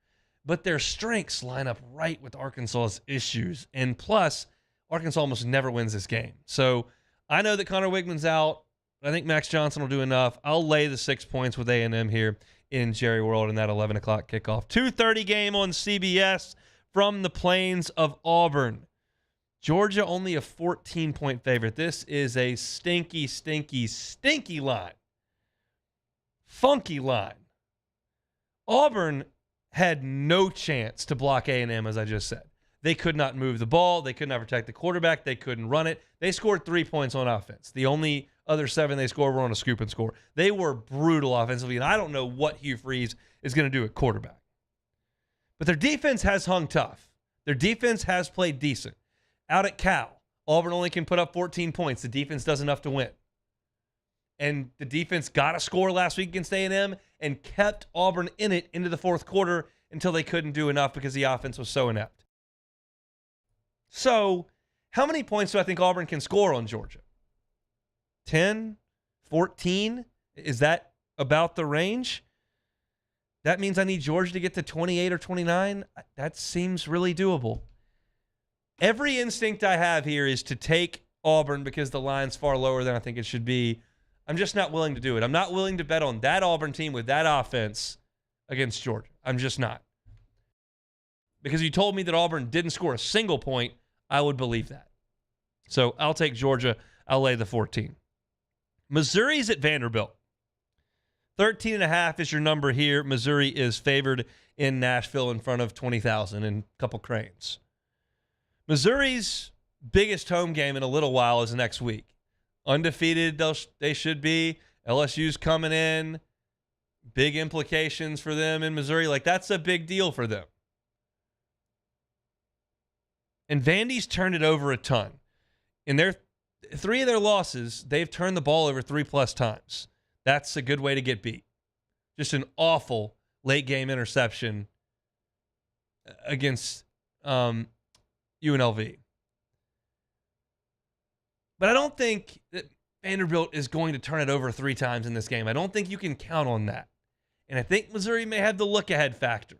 but their strengths line up right with Arkansas's issues. And plus, Arkansas almost never wins this game. So I know that Connor Wigman's out. I think Max Johnson will do enough. I'll lay the 6 points with A&M here in Jerry World in that 11 o'clock kickoff. 2:30 game on CBS from the plains of Auburn. Georgia only a 14-point favorite. This is a stinky, stinky, stinky line. Funky line. Auburn had no chance to block A&M, as I just said. They could not move the ball. They could not protect the quarterback. They couldn't run it. They scored 3 points on offense. The only other 7 they scored were on a scoop and score. They were brutal offensively, and I don't know what Hugh Freeze is going to do at quarterback. But their defense has hung tough. Their defense has played decent. Out at Cal, Auburn only can put up 14 points. The defense does enough to win. And the defense got a score last week against A&M and kept Auburn in it into the 4th quarter until they couldn't do enough because the offense was so inept. So, how many points do I think Auburn can score on Georgia? 10? 14? Is that about the range? That means I need Georgia to get to 28 or 29? That seems really doable. Every instinct I have here is to take Auburn because the line's far lower than I think it should be. I'm just not willing to do it. I'm not willing to bet on that Auburn team with that offense against Georgia. I'm just not. Because you told me that Auburn didn't score a single point, I would believe that. So I'll take Georgia. I'll lay the 14. Missouri's at Vanderbilt. 13.5 is your number here. Missouri is favored in Nashville in front of 20,000 and a couple cranes. Missouri's biggest home game in a little while is next week. Undefeated, they should be. LSU's coming in. Big implications for them in Missouri. Like, that's a big deal for them. And Vandy's turned it over a ton. In their 3 of their losses, they've turned the ball over 3+ times. That's a good way to get beat. Just an awful late-game interception against UNLV. But I don't think that Vanderbilt is going to turn it over 3 times in this game. I don't think you can count on that. And I think Missouri may have the look-ahead factor.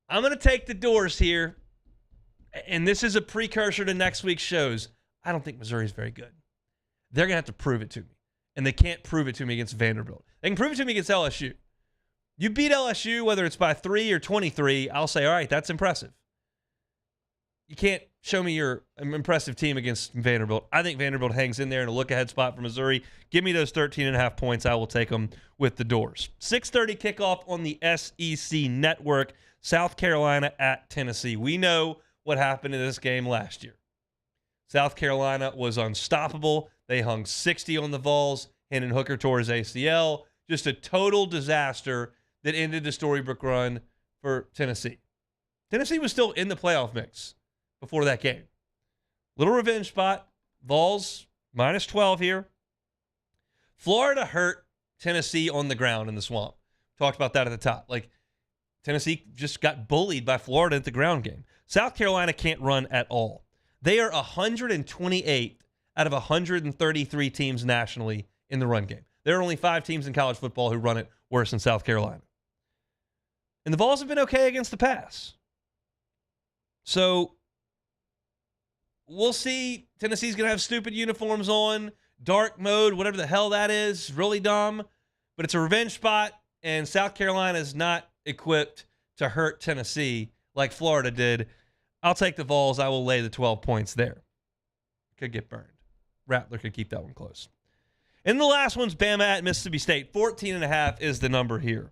I'm going to take the Doors here. And this is a precursor to next week's shows. I don't think Missouri's very good. They're going to have to prove it to me. And they can't prove it to me against Vanderbilt. They can prove it to me against LSU. You beat LSU, whether it's by 3 or 23, I'll say, all right, that's impressive. You can't show me your impressive team against Vanderbilt. I think Vanderbilt hangs in there in a look-ahead spot for Missouri. Give me those 13.5 points. I will take them with the Doors. 6:30 kickoff on the SEC Network. South Carolina at Tennessee. We know what happened in this game last year. South Carolina was unstoppable. They hung 60 on the Vols. Hendon Hooker tore his ACL. Just a total disaster that ended the storybook run for Tennessee. Tennessee was still in the playoff mix before that game. Little revenge spot. Vols minus 12 here. Florida hurt Tennessee on the ground in the swamp. Talked about that at the top. Like, Tennessee just got bullied by Florida at the ground game. South Carolina can't run at all. They are 128th out of 133 teams nationally in the run game. There are only 5 teams in college football who run it worse than South Carolina. And the Vols have been okay against the pass. So we'll see. Tennessee's going to have stupid uniforms on, dark mode, whatever the hell that is, really dumb. But it's a revenge spot, and South Carolina is not equipped to hurt Tennessee like Florida did. I'll take the Vols. I will lay the 12 points there. Could get burned. Rattler could keep that one close. And the last one's Bama at Mississippi State. 14.5 is the number here.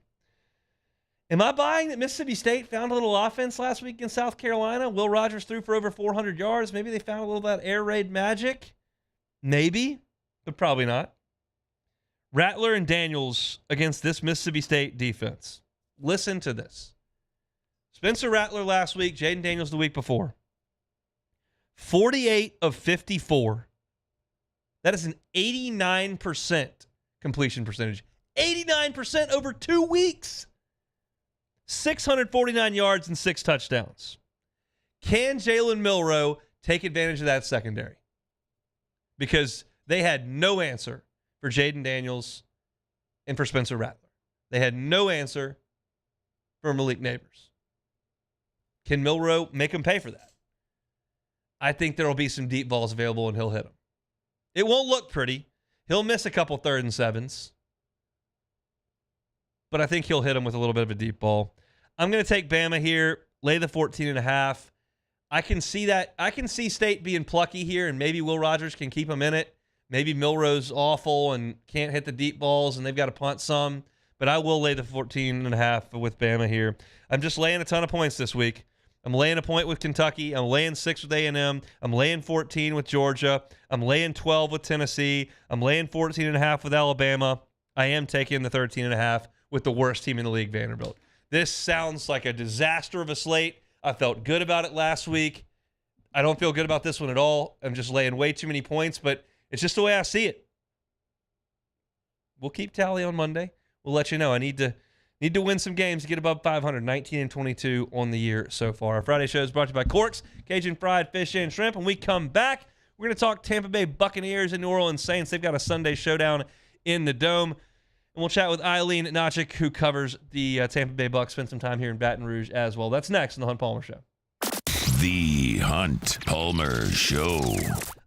Am I buying that Mississippi State found a little offense last week in South Carolina? Will Rogers threw for over 400 yards. Maybe they found a little of that air raid magic. Maybe, but probably not. Rattler and Daniels against this Mississippi State defense. Listen to this. Spencer Rattler last week, Jaden Daniels the week before. 48 of 54. That is an 89% completion percentage. 89% over 2 weeks. 649 yards and 6 touchdowns. Can Jalen Milroe take advantage of that secondary? Because they had no answer for Jaden Daniels and for Spencer Rattler. They had no answer for Malik Neighbors. Can Milroe make him pay for that? I think there will be some deep balls available and he'll hit them. It won't look pretty. He'll miss a couple 3rd and 7s. But I think he'll hit them with a little bit of a deep ball. I'm going to take Bama here, lay the 14.5. I can see that. I can see State being plucky here, and maybe Will Rogers can keep them in it. Maybe Milroe's awful and can't hit the deep balls, and they've got to punt some. But I will lay the 14.5 with Bama here. I'm just laying a ton of points this week. I'm laying a point with Kentucky. I'm laying 6 with A&M. I'm laying 14 with Georgia. I'm laying 12 with Tennessee. I'm laying 14.5 with Alabama. I am taking the 13.5 with the worst team in the league, Vanderbilt. This sounds like a disaster of a slate. I felt good about it last week. I don't feel good about this one at all. I'm just laying way too many points, but it's just the way I see it. We'll keep tally on Monday. We'll let you know. I need to win some games to get above 500, 19-22 on the year so far. Our Friday show is brought to you by Corks, Cajun Fried Fish and Shrimp. When we come back, we're going to talk Tampa Bay Buccaneers and New Orleans Saints. They've got a Sunday showdown in the Dome. And we'll chat with Eileen Lohr, who covers the Tampa Bay Bucs. Spend some time here in Baton Rouge as well. That's next on the Hunt Palmer Show. The Hunt Palmer Show.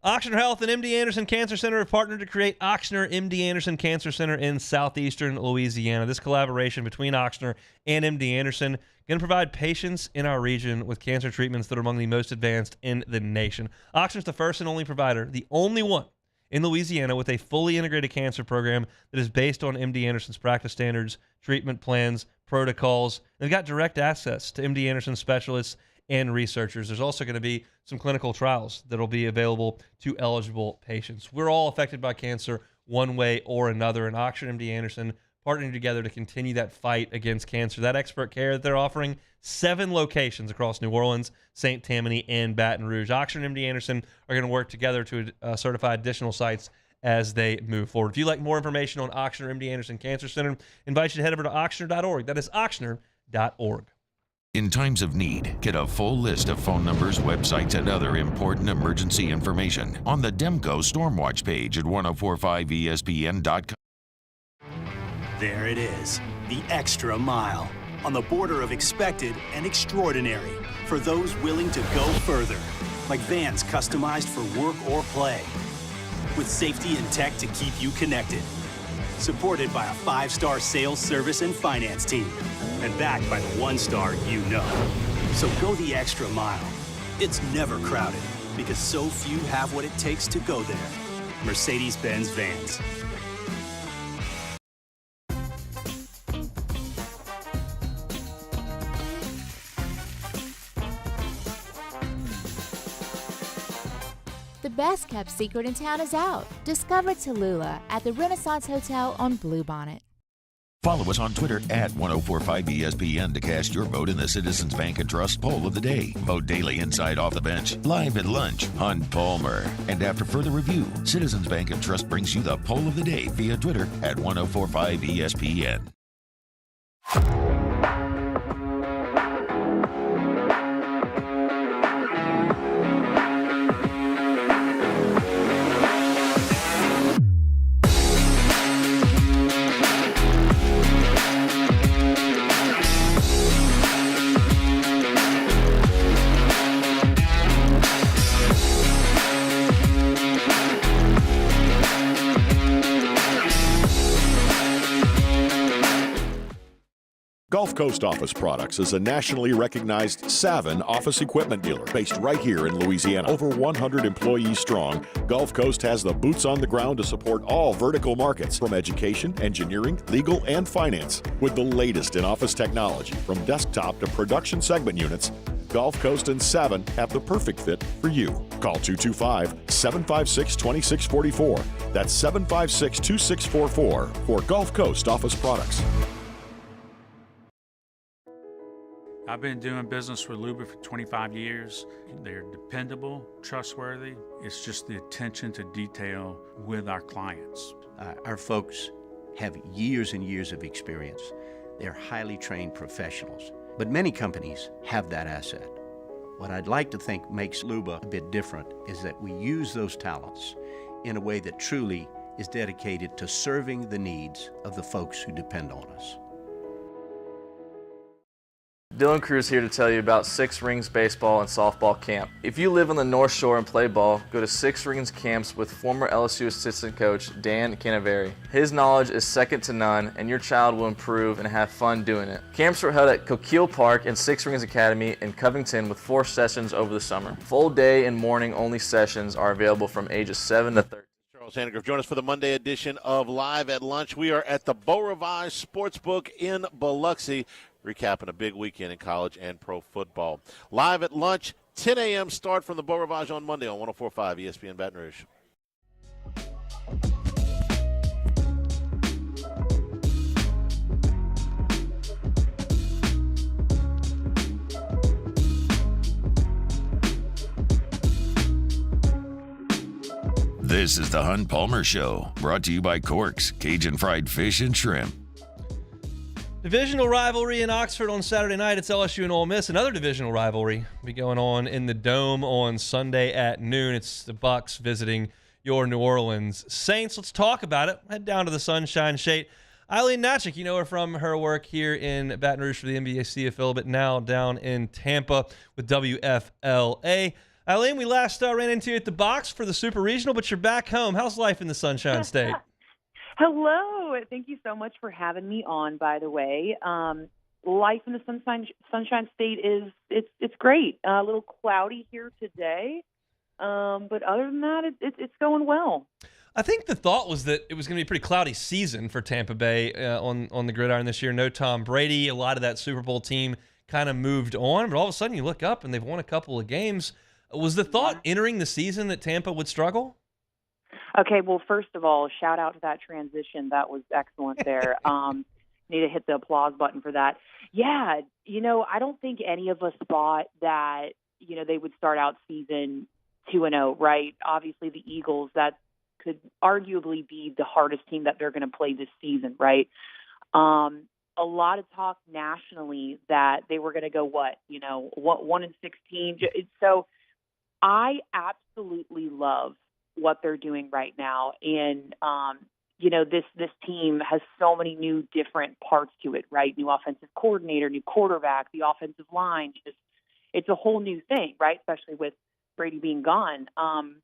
Ochsner Health and MD Anderson Cancer Center have partnered to create Ochsner MD Anderson Cancer Center in southeastern Louisiana. This collaboration between Ochsner and MD Anderson going to provide patients in our region with cancer treatments that are among the most advanced in the nation. Ochsner is the first and only provider, the only one in Louisiana with a fully integrated cancer program that is based on MD Anderson's practice standards, treatment plans, protocols. They've got direct access to MD Anderson specialists and researchers. There's also going to be some clinical trials that will be available to eligible patients. We're all affected by cancer one way or another, and Ochsner and MD Anderson partnering together to continue that fight against cancer. That expert care that they're offering, 7 locations across New Orleans, St. Tammany, and Baton Rouge. Ochsner and MD Anderson are going to work together to certify additional sites as they move forward. If you'd like more information on Ochsner MD Anderson Cancer Center, I invite you to head over to ochsner.org. That is ochsner.org. In times of need, get a full list of phone numbers, websites, and other important emergency information on the Demco Stormwatch page at 1045ESPN.com. There it is, the extra mile, on the border of expected and extraordinary for those willing to go further, like vans customized for work or play, with safety and tech to keep you connected, supported by a 5-star sales, service, and finance team, and backed by the 1-star you know. So go the extra mile. It's never crowded, because so few have what it takes to go there. Mercedes-Benz Vans. The best kept secret in town is out. Discover Tallulah at the Renaissance Hotel on Bluebonnet. Follow us on Twitter at 1045ESPN to cast your vote in the Citizens Bank and Trust Poll of the Day. Vote daily inside Off the Bench, live at lunch, Hunt Palmer. And after further review, Citizens Bank and Trust brings you the Poll of the Day via Twitter at 1045ESPN. Gulf Coast Office Products is a nationally recognized Savin office equipment dealer based right here in Louisiana. Over 100 employees strong, Gulf Coast has the boots on the ground to support all vertical markets from education, engineering, legal, and finance. With the latest in office technology from desktop to production segment units, Gulf Coast and Savin have the perfect fit for you. Call 225-756-2644. That's 756-2644 for Gulf Coast Office Products. I've been doing business with Luba for 25 years. They're dependable, trustworthy. It's just the attention to detail with our clients. Our folks have years and years of experience. They're highly trained professionals. But many companies have that asset. What I'd like to think makes Luba a bit different is that we use those talents in a way that truly is dedicated to serving the needs of the folks who depend on us. Dylan Cruz here to tell you about Six Rings Baseball and Softball Camp. If you live on the North Shore and play ball, go to Six Rings Camps with former LSU assistant coach Dan Canaveri. His knowledge is second to none, and your child will improve and have fun doing it. Camps were held at Coquille Park and Six Rings Academy in Covington with 4 sessions over the summer. Full day and morning only sessions are available from ages 7 to 13. Charles Hannegriff, join us for the Monday edition of Live at Lunch. We are at the Beau Rivage Sportsbook in Biloxi, recapping a big weekend in college and pro football. Live at Lunch, 10 a.m. start from the Beau Rivage on Monday on 104.5 ESPN Baton Rouge. This is the Hunt Palmer Show, brought to you by Corks, Cajun Fried Fish and Shrimp. Divisional rivalry in Oxford on Saturday night. It's LSU and Ole Miss. Another divisional rivalry will be going on in the Dome on Sunday at noon. It's the Bucs visiting your New Orleans Saints. Let's talk about it. Head down to the Sunshine State. Eileen Lohr, you know her from her work here in Baton Rouge for the NBC affiliate, now down in Tampa with WFLA. Eileen, we last ran into you at the box for the Super Regional, but you're back home. How's life in the Sunshine State? Hello. Thank you so much for having me on, by the way. Life in the Sunshine State it's great. A little cloudy here today, but other than that, it's going well. I think the thought was that it was going to be a pretty cloudy season for Tampa Bay on the gridiron this year. No Tom Brady. A lot of that Super Bowl team kind of moved on, but all of a sudden you look up and they've won a couple of games. Was the thought entering the season that Tampa would struggle? Okay, well, first of all, shout out to that transition. That was excellent there. Need to hit the applause button for that. Yeah, I don't think any of us thought that, they would start out season 2-0, right? Obviously, the Eagles, that could arguably be the hardest team that they're going to play this season, right? A lot of talk nationally that they were going to go 1-16. So I absolutely love what they're doing right now. And, this team has so many new different parts to it, right? New offensive coordinator, new quarterback, the offensive line. It's a whole new thing, right? Especially with Brady being gone. And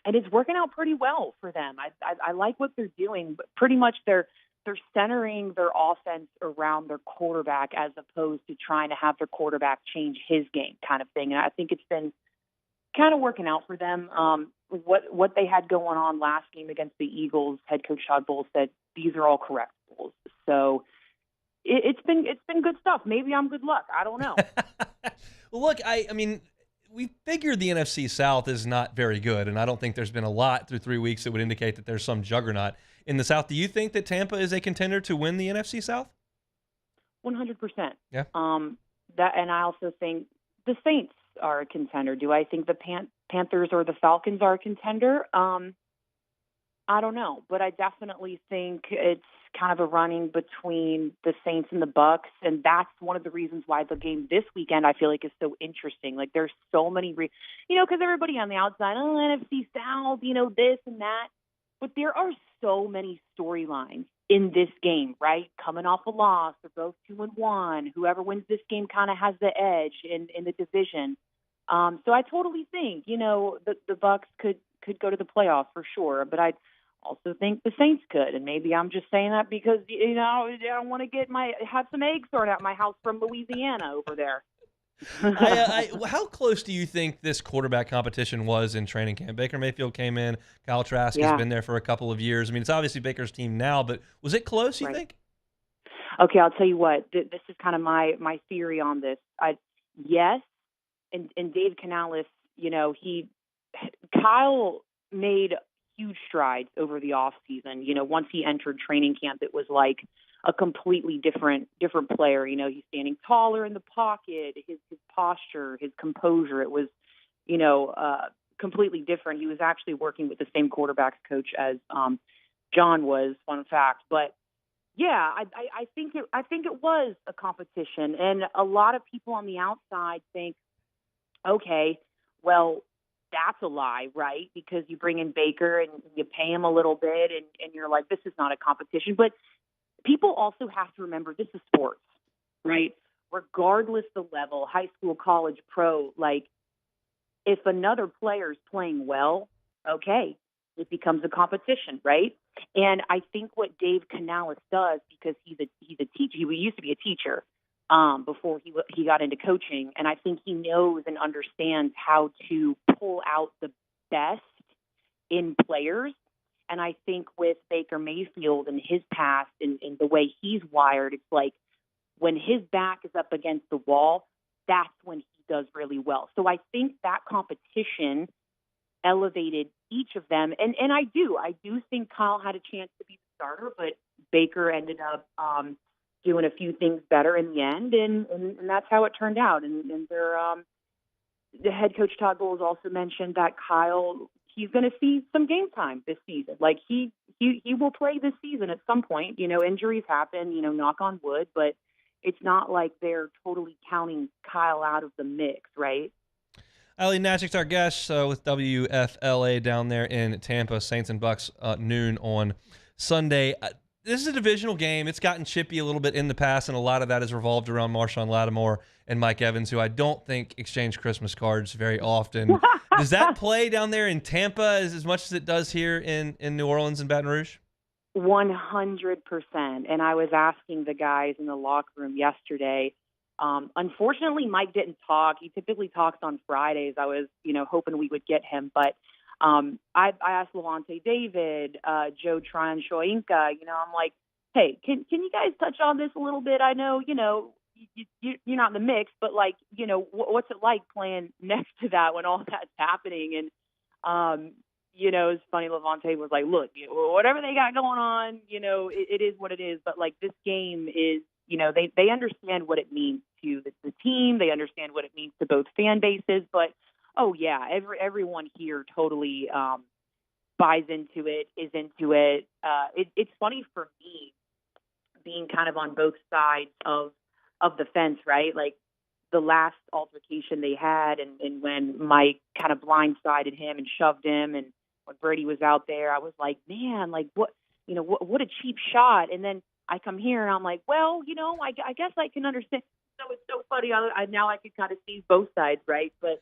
it's working out pretty well for them. I like what they're doing, but pretty much they're centering their offense around their quarterback as opposed to trying to have their quarterback change his game kind of thing. And I think it's been kind of working out for them. What they had going on last game against the Eagles, head coach Todd Bowles said these are all correctables. So it's been good stuff. Maybe I'm good luck. I don't know. Well, look, I mean, we figured the NFC South is not very good, and I don't think there's been a lot through 3 weeks that would indicate that there's some juggernaut in the South. Do you think that Tampa is a contender to win the NFC South? 100%. Yeah. And I also think the Saints are a contender. Do I think the Panthers or the Falcons are a contender? I don't know, but I definitely think it's kind of a running between the Saints and the Bucks, and that's one of the reasons why the game this weekend I feel like is so interesting. Like there's so many, because everybody on the outside, NFC South, this and that, but there are so many storylines in this game, right? Coming off a loss, they're both 2-1. Whoever wins this game kind of has the edge in the division. So I totally think, the Bucks could go to the playoffs for sure, but I also think the Saints could, and maybe I'm just saying that because I want to have some eggs thrown out my house from Louisiana over there. How close do you think this quarterback competition was in training camp? Baker Mayfield came in. Kyle Trask has been there for a couple of years. I mean, it's obviously Baker's team now, but was it close, you think? Okay, I'll tell you what. This is kind of my theory on this. Yes, and Dave Canales, Kyle made huge strides over the off season. Once he entered training camp, it was like a completely different player. He's standing taller in the pocket, his posture, his composure. It was, completely different. He was actually working with the same quarterbacks coach as John was, fun fact. But yeah, I think it was a competition, and a lot of people on the outside think, okay, well, that's a lie, right? Because you bring in Baker and you pay him a little bit and you're like, this is not a competition. But people also have to remember this is sports, right? Regardless the level, high school, college, pro, like if another player is playing well, okay, it becomes a competition, right? And I think what Dave Canales does, because he's a teacher, he used to be a teacher before he got into coaching, and I think he knows and understands how to pull out the best in players. And I think with Baker Mayfield and his past and the way he's wired, it's like when his back is up against the wall, that's when he does really well. So I think that competition elevated each of them. And I do think Kyle had a chance to be the starter, but Baker ended up doing a few things better in the end, and that's how it turned out. And the head coach Todd Bowles also mentioned that Kyle, he's going to see some game time this season. Like he will play this season at some point. Injuries happen. Knock on wood, but it's not like they're totally counting Kyle out of the mix, right? Eileen Lohr's our guest with WFLA down there in Tampa. Saints and Bucks noon on Sunday. This is a divisional game. It's gotten chippy a little bit in the past, and a lot of that has revolved around Marshawn Lattimore and Mike Evans, who I don't think exchange Christmas cards very often. Does that play down there in Tampa as much as it does here in New Orleans and Baton Rouge? 100%. And I was asking the guys in the locker room yesterday. Unfortunately, Mike didn't talk. He typically talks on Fridays. I was, hoping we would get him, but I asked Levante David, Joe Tryon, Shoyinka, I'm like, hey, can you guys touch on this a little bit? I know, you're not in the mix, but like, what's it like playing next to that when all that's happening? And, it's funny. Levante was like, look, whatever they got going on, it is what it is. But like this game is, they understand what it means to the team. They understand what it means to both fan bases, but oh yeah, everyone here totally buys into it, is into it. It's funny for me being kind of on both sides of the fence, right? Like the last altercation they had, and when Mike kind of blindsided him and shoved him, and when Brady was out there, I was like, man, like what a cheap shot. And then I come here and I'm like, well, I guess I can understand. So it's so funny. Now I can kind of see both sides, right? But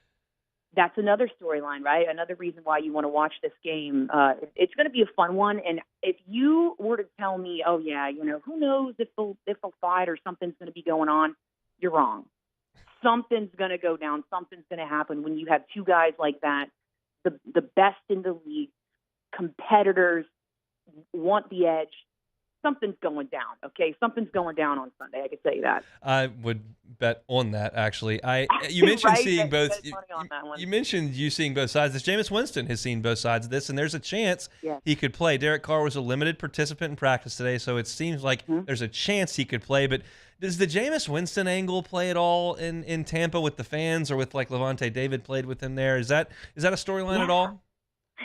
that's another storyline, right? Another reason why you want to watch this game. It's going to be a fun one. And if you were to tell me, oh yeah, who knows if they'll fight or something's going to be going on, you're wrong. Something's going to go down. Something's going to happen when you have two guys like that, the best in the league, competitors, want the edge. something's going down. Okay, something's going down on Sunday. I can tell you that. I would bet on that. Actually, you mentioned Right? seeing Bet both. money on that one. You mentioned you seeing both sides. This Jameis Winston has seen both sides of this, and there's a chance he could play. Derek Carr was a limited participant in practice today, so it seems like there's a chance he could play. But does the Jameis Winston angle play at all in Tampa with the fans, or with like Levante David played with him there? Is that a storyline at all?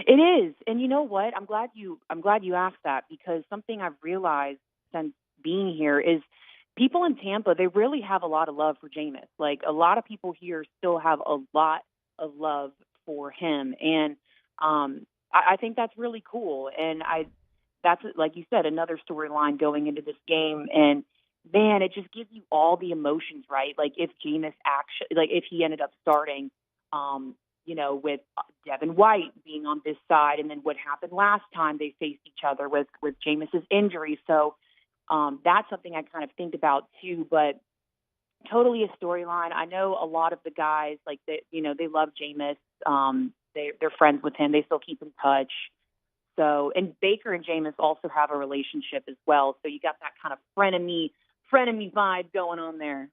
It is, and you know what? I'm glad you asked that, because something I've realized since being here is people in Tampa, they really have a lot of love for Jameis. Like, a lot of people here still have a lot of love for him, and I think that's really cool. And that's, like you said, another storyline going into this game. And man, it just gives you all the emotions, right? Like, if Jameis if he ended up starting, with Devin White being on this side, and then what happened last time they faced each other with Jameis's injury. So that's something I kind of think about too, but totally a storyline. I know a lot of the guys, like, they love Jameis. They're friends with him. They still keep in touch. So, and Baker and Jameis also have a relationship as well. So you got that kind of frenemy vibe going on there.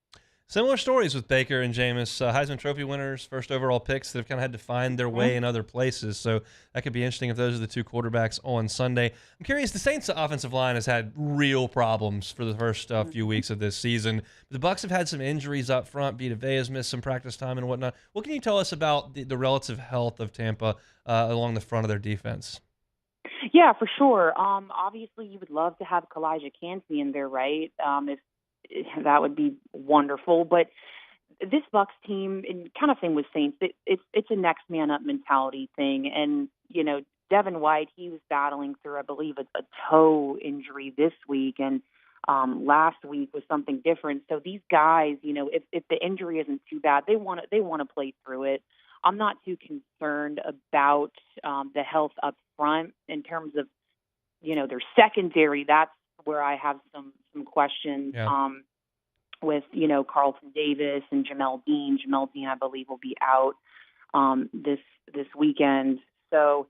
Similar stories with Baker and Jameis, Heisman Trophy winners, first overall picks that have kind of had to find their way in other places. So that could be interesting if those are the two quarterbacks on Sunday. I'm curious, the Saints' offensive line has had real problems for the first few weeks of this season. The Bucs have had some injuries up front. Vita Vea has missed some practice time and whatnot. What can you tell us about the relative health of Tampa along the front of their defense? Yeah, for sure. Obviously, you would love to have Kalijah Cansey in there, right? That would be wonderful. But this Bucs team, and kind of thing with Saints, it's a next man up mentality thing. And, Devin White, he was battling through, I believe, a toe injury this week. And last week was something different. So these guys, if the injury isn't too bad, they want to play through it. I'm not too concerned about the health up front in terms of, their secondary. That's where I have some questions with, Carlton Davis and Jamel Dean. Jamel Dean, I believe, will be out this weekend. So,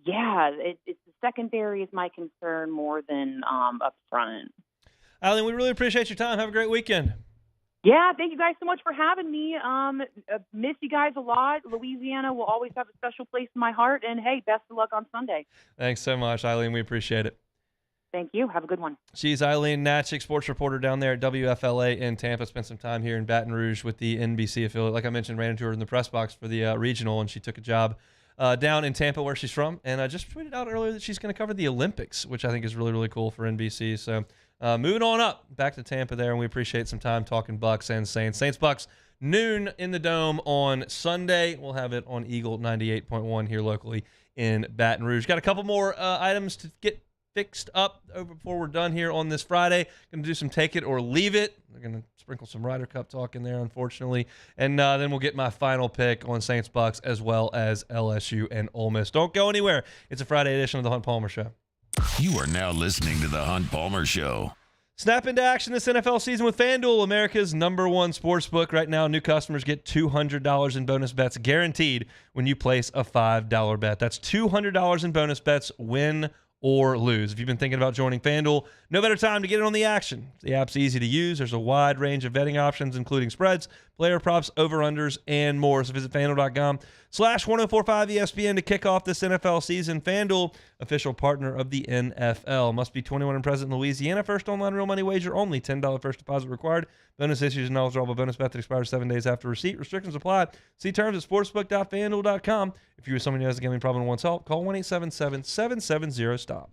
yeah, it's the secondary is my concern more than up front. Eileen, we really appreciate your time. Have a great weekend. Yeah, thank you guys so much for having me. Miss you guys a lot. Louisiana will always have a special place in my heart. And, hey, best of luck on Sunday. Thanks so much, Eileen. We appreciate it. Thank you. Have a good one. She's Eileen Natchik, sports reporter down there at WFLA in Tampa. Spent some time here in Baton Rouge with the NBC affiliate. Like I mentioned, ran into her in the press box for the regional, and she took a job down in Tampa where she's from. And I just tweeted out earlier that she's going to cover the Olympics, which I think is really, really cool for NBC. So moving on up back to Tampa there, and we appreciate some time talking Bucs and Saints. Saints-Bucs, noon in the Dome on Sunday. We'll have it on Eagle 98.1 here locally in Baton Rouge. Got a couple more items to get fixed up before we're done here on this Friday. Going to do some take it or leave it. We're going to sprinkle some Ryder Cup talk in there, unfortunately. And then we'll get my final pick on Saints-Bucs as well as LSU and Ole Miss. Don't go anywhere. It's a Friday edition of the Hunt Palmer Show. You are now listening to the Hunt Palmer Show. Snap into action this NFL season with FanDuel, America's #1 sports book. Right now, new customers get $200 in bonus bets guaranteed when you place a $5 bet. That's $200 in bonus bets, win or lose. If you've been thinking about joining FanDuel, no better time to get in on the action. The app's easy to use. There's a wide range of betting options, including spreads, player props, over-unders, and more. So visit FanDuel.com/1045ESPN to kick off this NFL season. FanDuel, official partner of the NFL. Must be 21 and present in Louisiana. First online real money wager only. $10 first deposit required. Bonus issues and eligible bonus bet that expires 7 days after receipt. Restrictions apply. See terms at sportsbook.fanduel.com. If you or someone who has a gambling problem and wants help, call 1-877-770-STOP.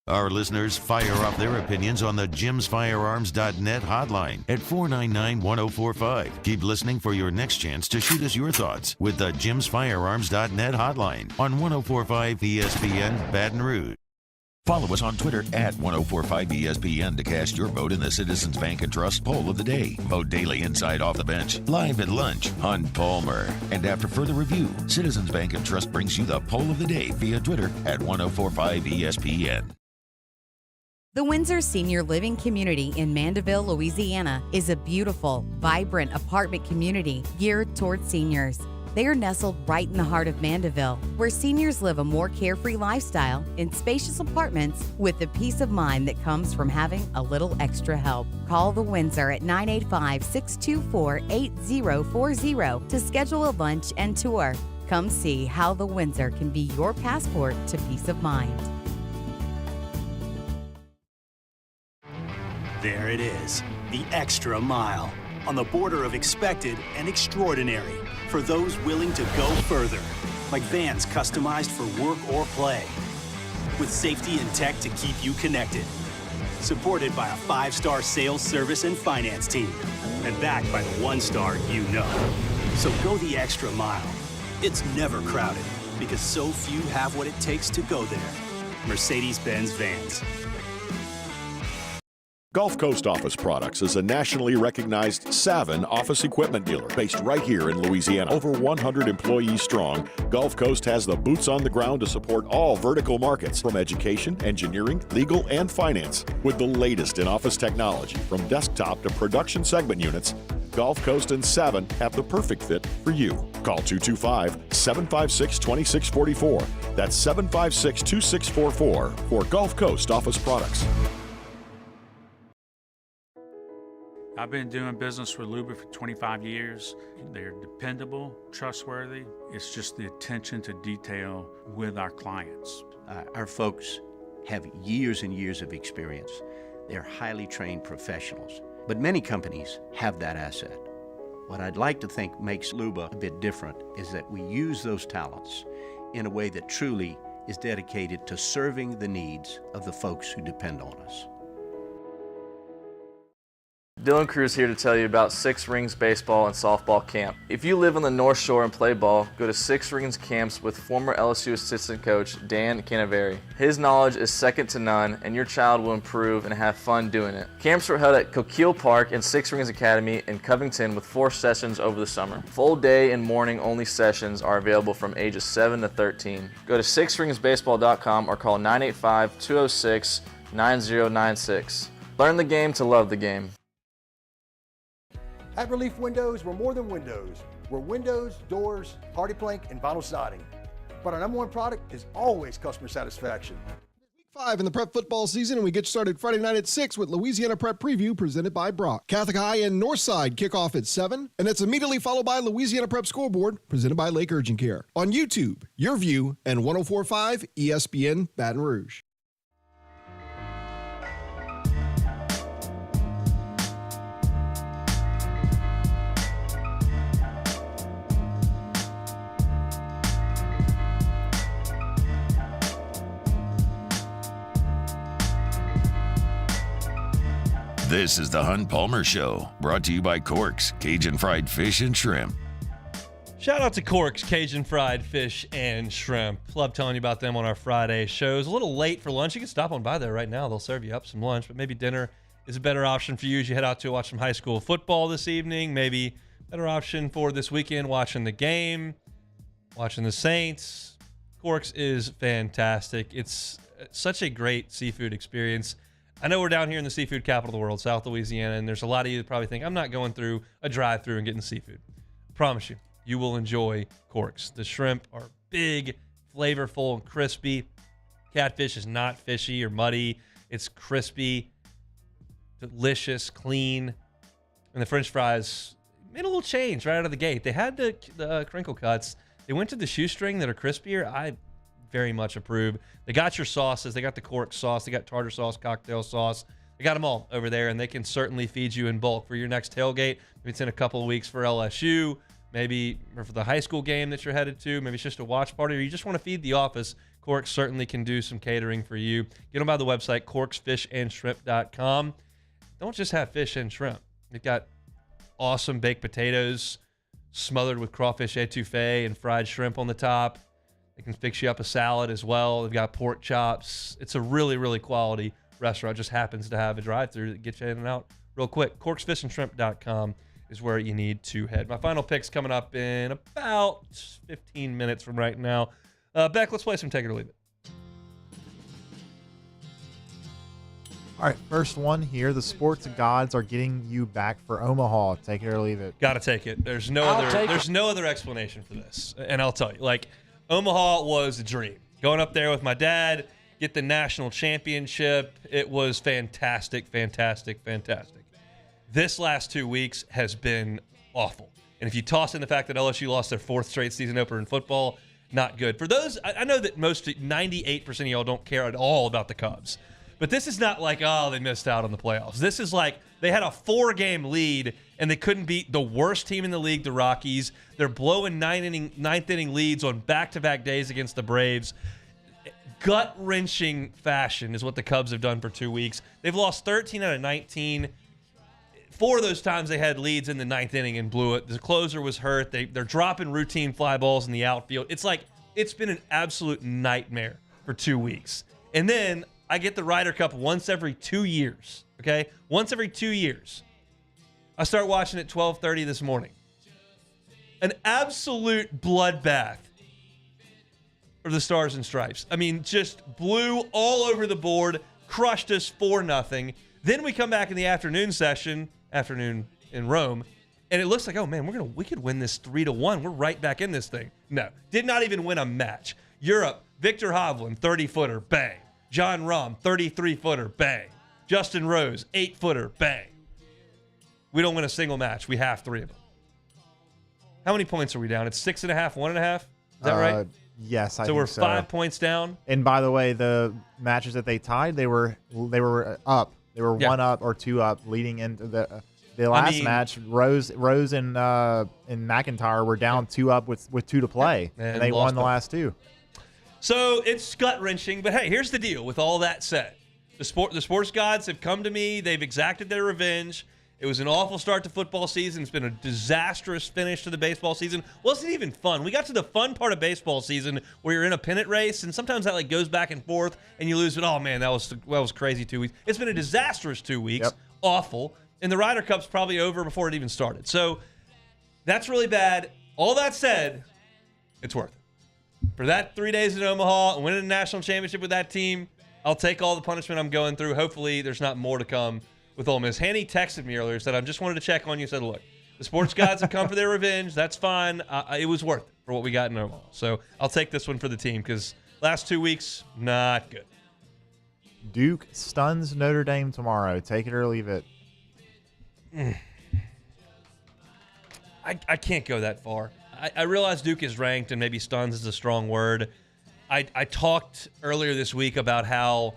Our listeners fire off their opinions on the jimsfirearms.net hotline at 499-1045. Keep listening for your next chance to shoot us your thoughts with the jimsfirearms.net hotline on 1045 ESPN Baton Rouge. Follow us on Twitter at 1045ESPN to cast your vote in the Citizens Bank and Trust Poll of the Day. Vote daily inside Off the Bench, live at lunch, Hunt Palmer. And after further review, Citizens Bank and Trust brings you the Poll of the Day via Twitter at 1045ESPN. The Windsor Senior Living Community in Mandeville, Louisiana is a beautiful, vibrant apartment community geared towards seniors. They are nestled right in the heart of Mandeville, where seniors live a more carefree lifestyle in spacious apartments with the peace of mind that comes from having a little extra help. Call the Windsor at 985-624-8040 to schedule a lunch and tour. Come see how the Windsor can be your passport to peace of mind. There it is, the extra mile, on the border of expected and extraordinary for those willing to go further, like vans customized for work or play, with safety and tech to keep you connected, supported by a 5-star sales, service, and finance team, and backed by the 1-star you know. So go the extra mile. It's never crowded because so few have what it takes to go there. Mercedes-Benz Vans. Gulf Coast Office Products is a nationally recognized Savin office equipment dealer based right here in Louisiana. Over 100 employees strong, Gulf Coast has the boots on the ground to support all vertical markets, from education, engineering, legal, and finance. With the latest in office technology, from desktop to production segment units, Gulf Coast and Savin have the perfect fit for you. Call 225-756-2644. That's 756-2644 for Gulf Coast Office Products. I've been doing business with Luba for 25 years. They're dependable, trustworthy. It's just the attention to detail with our clients. Our folks have years and years of experience. They're highly trained professionals, but many companies have that asset. What I'd like to think makes Luba a bit different is that we use those talents in a way that truly is dedicated to serving the needs of the folks who depend on us. Dylan Cruz here to tell you about Six Rings Baseball and Softball Camp. If you live on the North Shore and play ball, go to Six Rings Camps with former LSU assistant coach Dan Canaveri. His knowledge is second to none, and your child will improve and have fun doing it. Camps were held at Coquille Park and Six Rings Academy in Covington with 4 sessions over the summer. Full day and morning only sessions are available from ages 7 to 13. Go to sixringsbaseball.com or call 985-206-9096. Learn the game to love the game. At Relief Windows, we're more than windows. We're windows, doors, party plank, and vinyl siding. But our #1 product is always customer satisfaction. Week 5 in the prep football season, and we get started Friday night at 6 with Louisiana Prep Preview presented by Brock. Catholic High and Northside kick off at 7, and it's immediately followed by Louisiana Prep Scoreboard presented by Lake Urgent Care. On YouTube, Your View, and 104.5 ESPN Baton Rouge. This is the Hunt Palmer Show, brought to you by Corks, Cajun Fried Fish and Shrimp. Shout out to Corks, Cajun Fried Fish and Shrimp. Love telling you about them on our Friday shows. A little late for lunch. You can stop on by there right now. They'll serve you up some lunch, but maybe dinner is a better option for you as you head out to watch some high school football this evening. Maybe better option for this weekend, watching the game, watching the Saints. Corks is fantastic. It's such a great seafood experience. I know we're down here in the seafood capital of the world, South Louisiana, and there's a lot of you that probably think, I'm not going through a drive-through and getting seafood. I promise you, you will enjoy Corks. The shrimp are big, flavorful, and crispy. Catfish is not fishy or muddy. It's crispy, delicious, clean. And the French fries made a little change right out of the gate. They had the crinkle cuts. They went to the shoestring that are crispier. I very much approve. They got your sauces. They got the Cork sauce. They got tartar sauce, cocktail sauce. They got them all over there, and they can certainly feed you in bulk for your next tailgate. Maybe it's in a couple of weeks for LSU, maybe for the high school game that you're headed to. Maybe it's just a watch party, or you just want to feed the office. Cork certainly can do some catering for you. Get them by the website, corksfishandshrimp.com. Don't just have fish and shrimp. They've got awesome baked potatoes smothered with crawfish etouffee and fried shrimp on the top. They can fix you up a salad as well. They've got pork chops. It's a really, really quality restaurant. Just happens to have a drive-thru that gets you in and out real quick. Corksfishandshrimp.com is where you need to head. My final pick's coming up in about 15 minutes from right now. Beck, let's play some Take It or Leave It. All right, first one here. The sports gods are getting you back for Omaha. Take it or leave it. Got to take it. There's no other explanation for this. And I'll tell you, like, Omaha was a dream. Going up there with my dad, get the national championship. It was fantastic, fantastic, fantastic. This last 2 weeks has been awful. And if you toss in the fact that LSU lost their 4th straight season opener in football, not good. For those, I know that 98% of y'all don't care at all about the Cubs. But this is not like, oh, they missed out on the playoffs. This is like they had a 4-game lead, and they couldn't beat the worst team in the league, the Rockies. They're blowing ninth inning leads on back-to-back days against the Braves. Gut-wrenching fashion is what the Cubs have done for 2 weeks. They've lost 13 out of 19. 4 of those times they had leads in the 9th inning and blew it. The closer was hurt. They're dropping routine fly balls in the outfield. It's been an absolute nightmare for 2 weeks. And then I get the Ryder Cup once every 2 years, okay? Once every 2 years. I start watching at 12:30 this morning. An absolute bloodbath for the Stars and Stripes. I mean, just blew all over the board, crushed us 4-0. Then we come back in the afternoon in Rome, and it looks like, oh man, we could win this 3-1. We're right back in this thing. No, did not even win a match. Europe, Victor Hovland, 30-footer, bang. John Rahm, 33-footer, bang. Justin Rose, 8-footer, bang. We don't win a single match. We have 3 of them. How many points are we down? It's 6.5, 1.5? Is that right? Yes, I think so. So we're 5 points down. And by the way, the matches that they tied, they were up. They were 1 up or 2 up leading into the last match. Rose and McIntyre were down 2 up with 2 to play, and they won the last 2. So it's gut-wrenching, but hey, here's the deal. With all that said, the sports gods have come to me. They've exacted their revenge. It was an awful start to football season. It's been a disastrous finish to the baseball season. Wasn't even fun. We got to the fun part of baseball season where you're in a pennant race, and sometimes that goes back and forth, and you lose it. Oh man, that was crazy 2 weeks. It's been a disastrous 2 weeks. Yep. Awful. And the Ryder Cup's probably over before it even started. So that's really bad. All that said, it's worth it. For that 3 days in Omaha and winning a national championship with that team, I'll take all the punishment I'm going through. Hopefully there's not more to come with Ole Miss. Hanny texted me earlier, said, I just wanted to check on you. Said, look, the sports gods have come for their revenge. That's fine. It was worth it for what we got in Omaha. So I'll take this one for the team because last 2 weeks, not good. Duke stuns Notre Dame tomorrow. Take it or leave it. I can't go that far. I realize Duke is ranked, and maybe stuns is a strong word. I talked earlier this week about how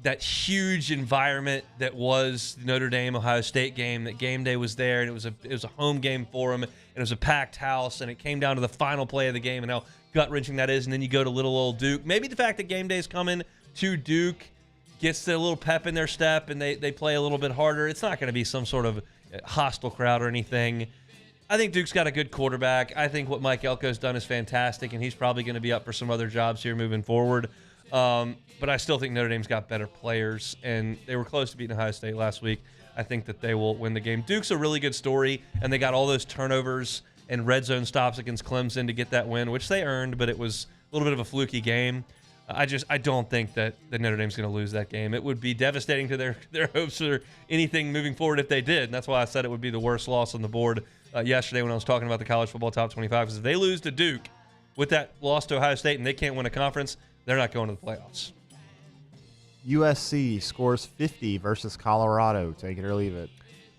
that huge environment that was the Notre Dame-Ohio State game, that game day was there, and it was a home game for them, and it was a packed house, and it came down to the final play of the game and how gut-wrenching that is, and then you go to little old Duke. Maybe the fact that game day's coming to Duke gets a little pep in their step, and they play a little bit harder. It's not going to be some sort of hostile crowd or anything. I think Duke's got a good quarterback. I think what Mike Elko's done is fantastic, and he's probably going to be up for some other jobs here moving forward. But I still think Notre Dame's got better players, and they were close to beating Ohio State last week. I think that they will win the game. Duke's a really good story, and they got all those turnovers and red zone stops against Clemson to get that win, which they earned, but it was a little bit of a fluky game. I don't think that Notre Dame's going to lose that game. It would be devastating to their hopes or anything moving forward if they did, and that's why I said it would be the worst loss on the board yesterday when I was talking about the college football top 25, because if they lose to Duke with that loss to Ohio State and they can't win a conference, they're not going to the playoffs. USC scores 50 versus Colorado. Take it or leave it.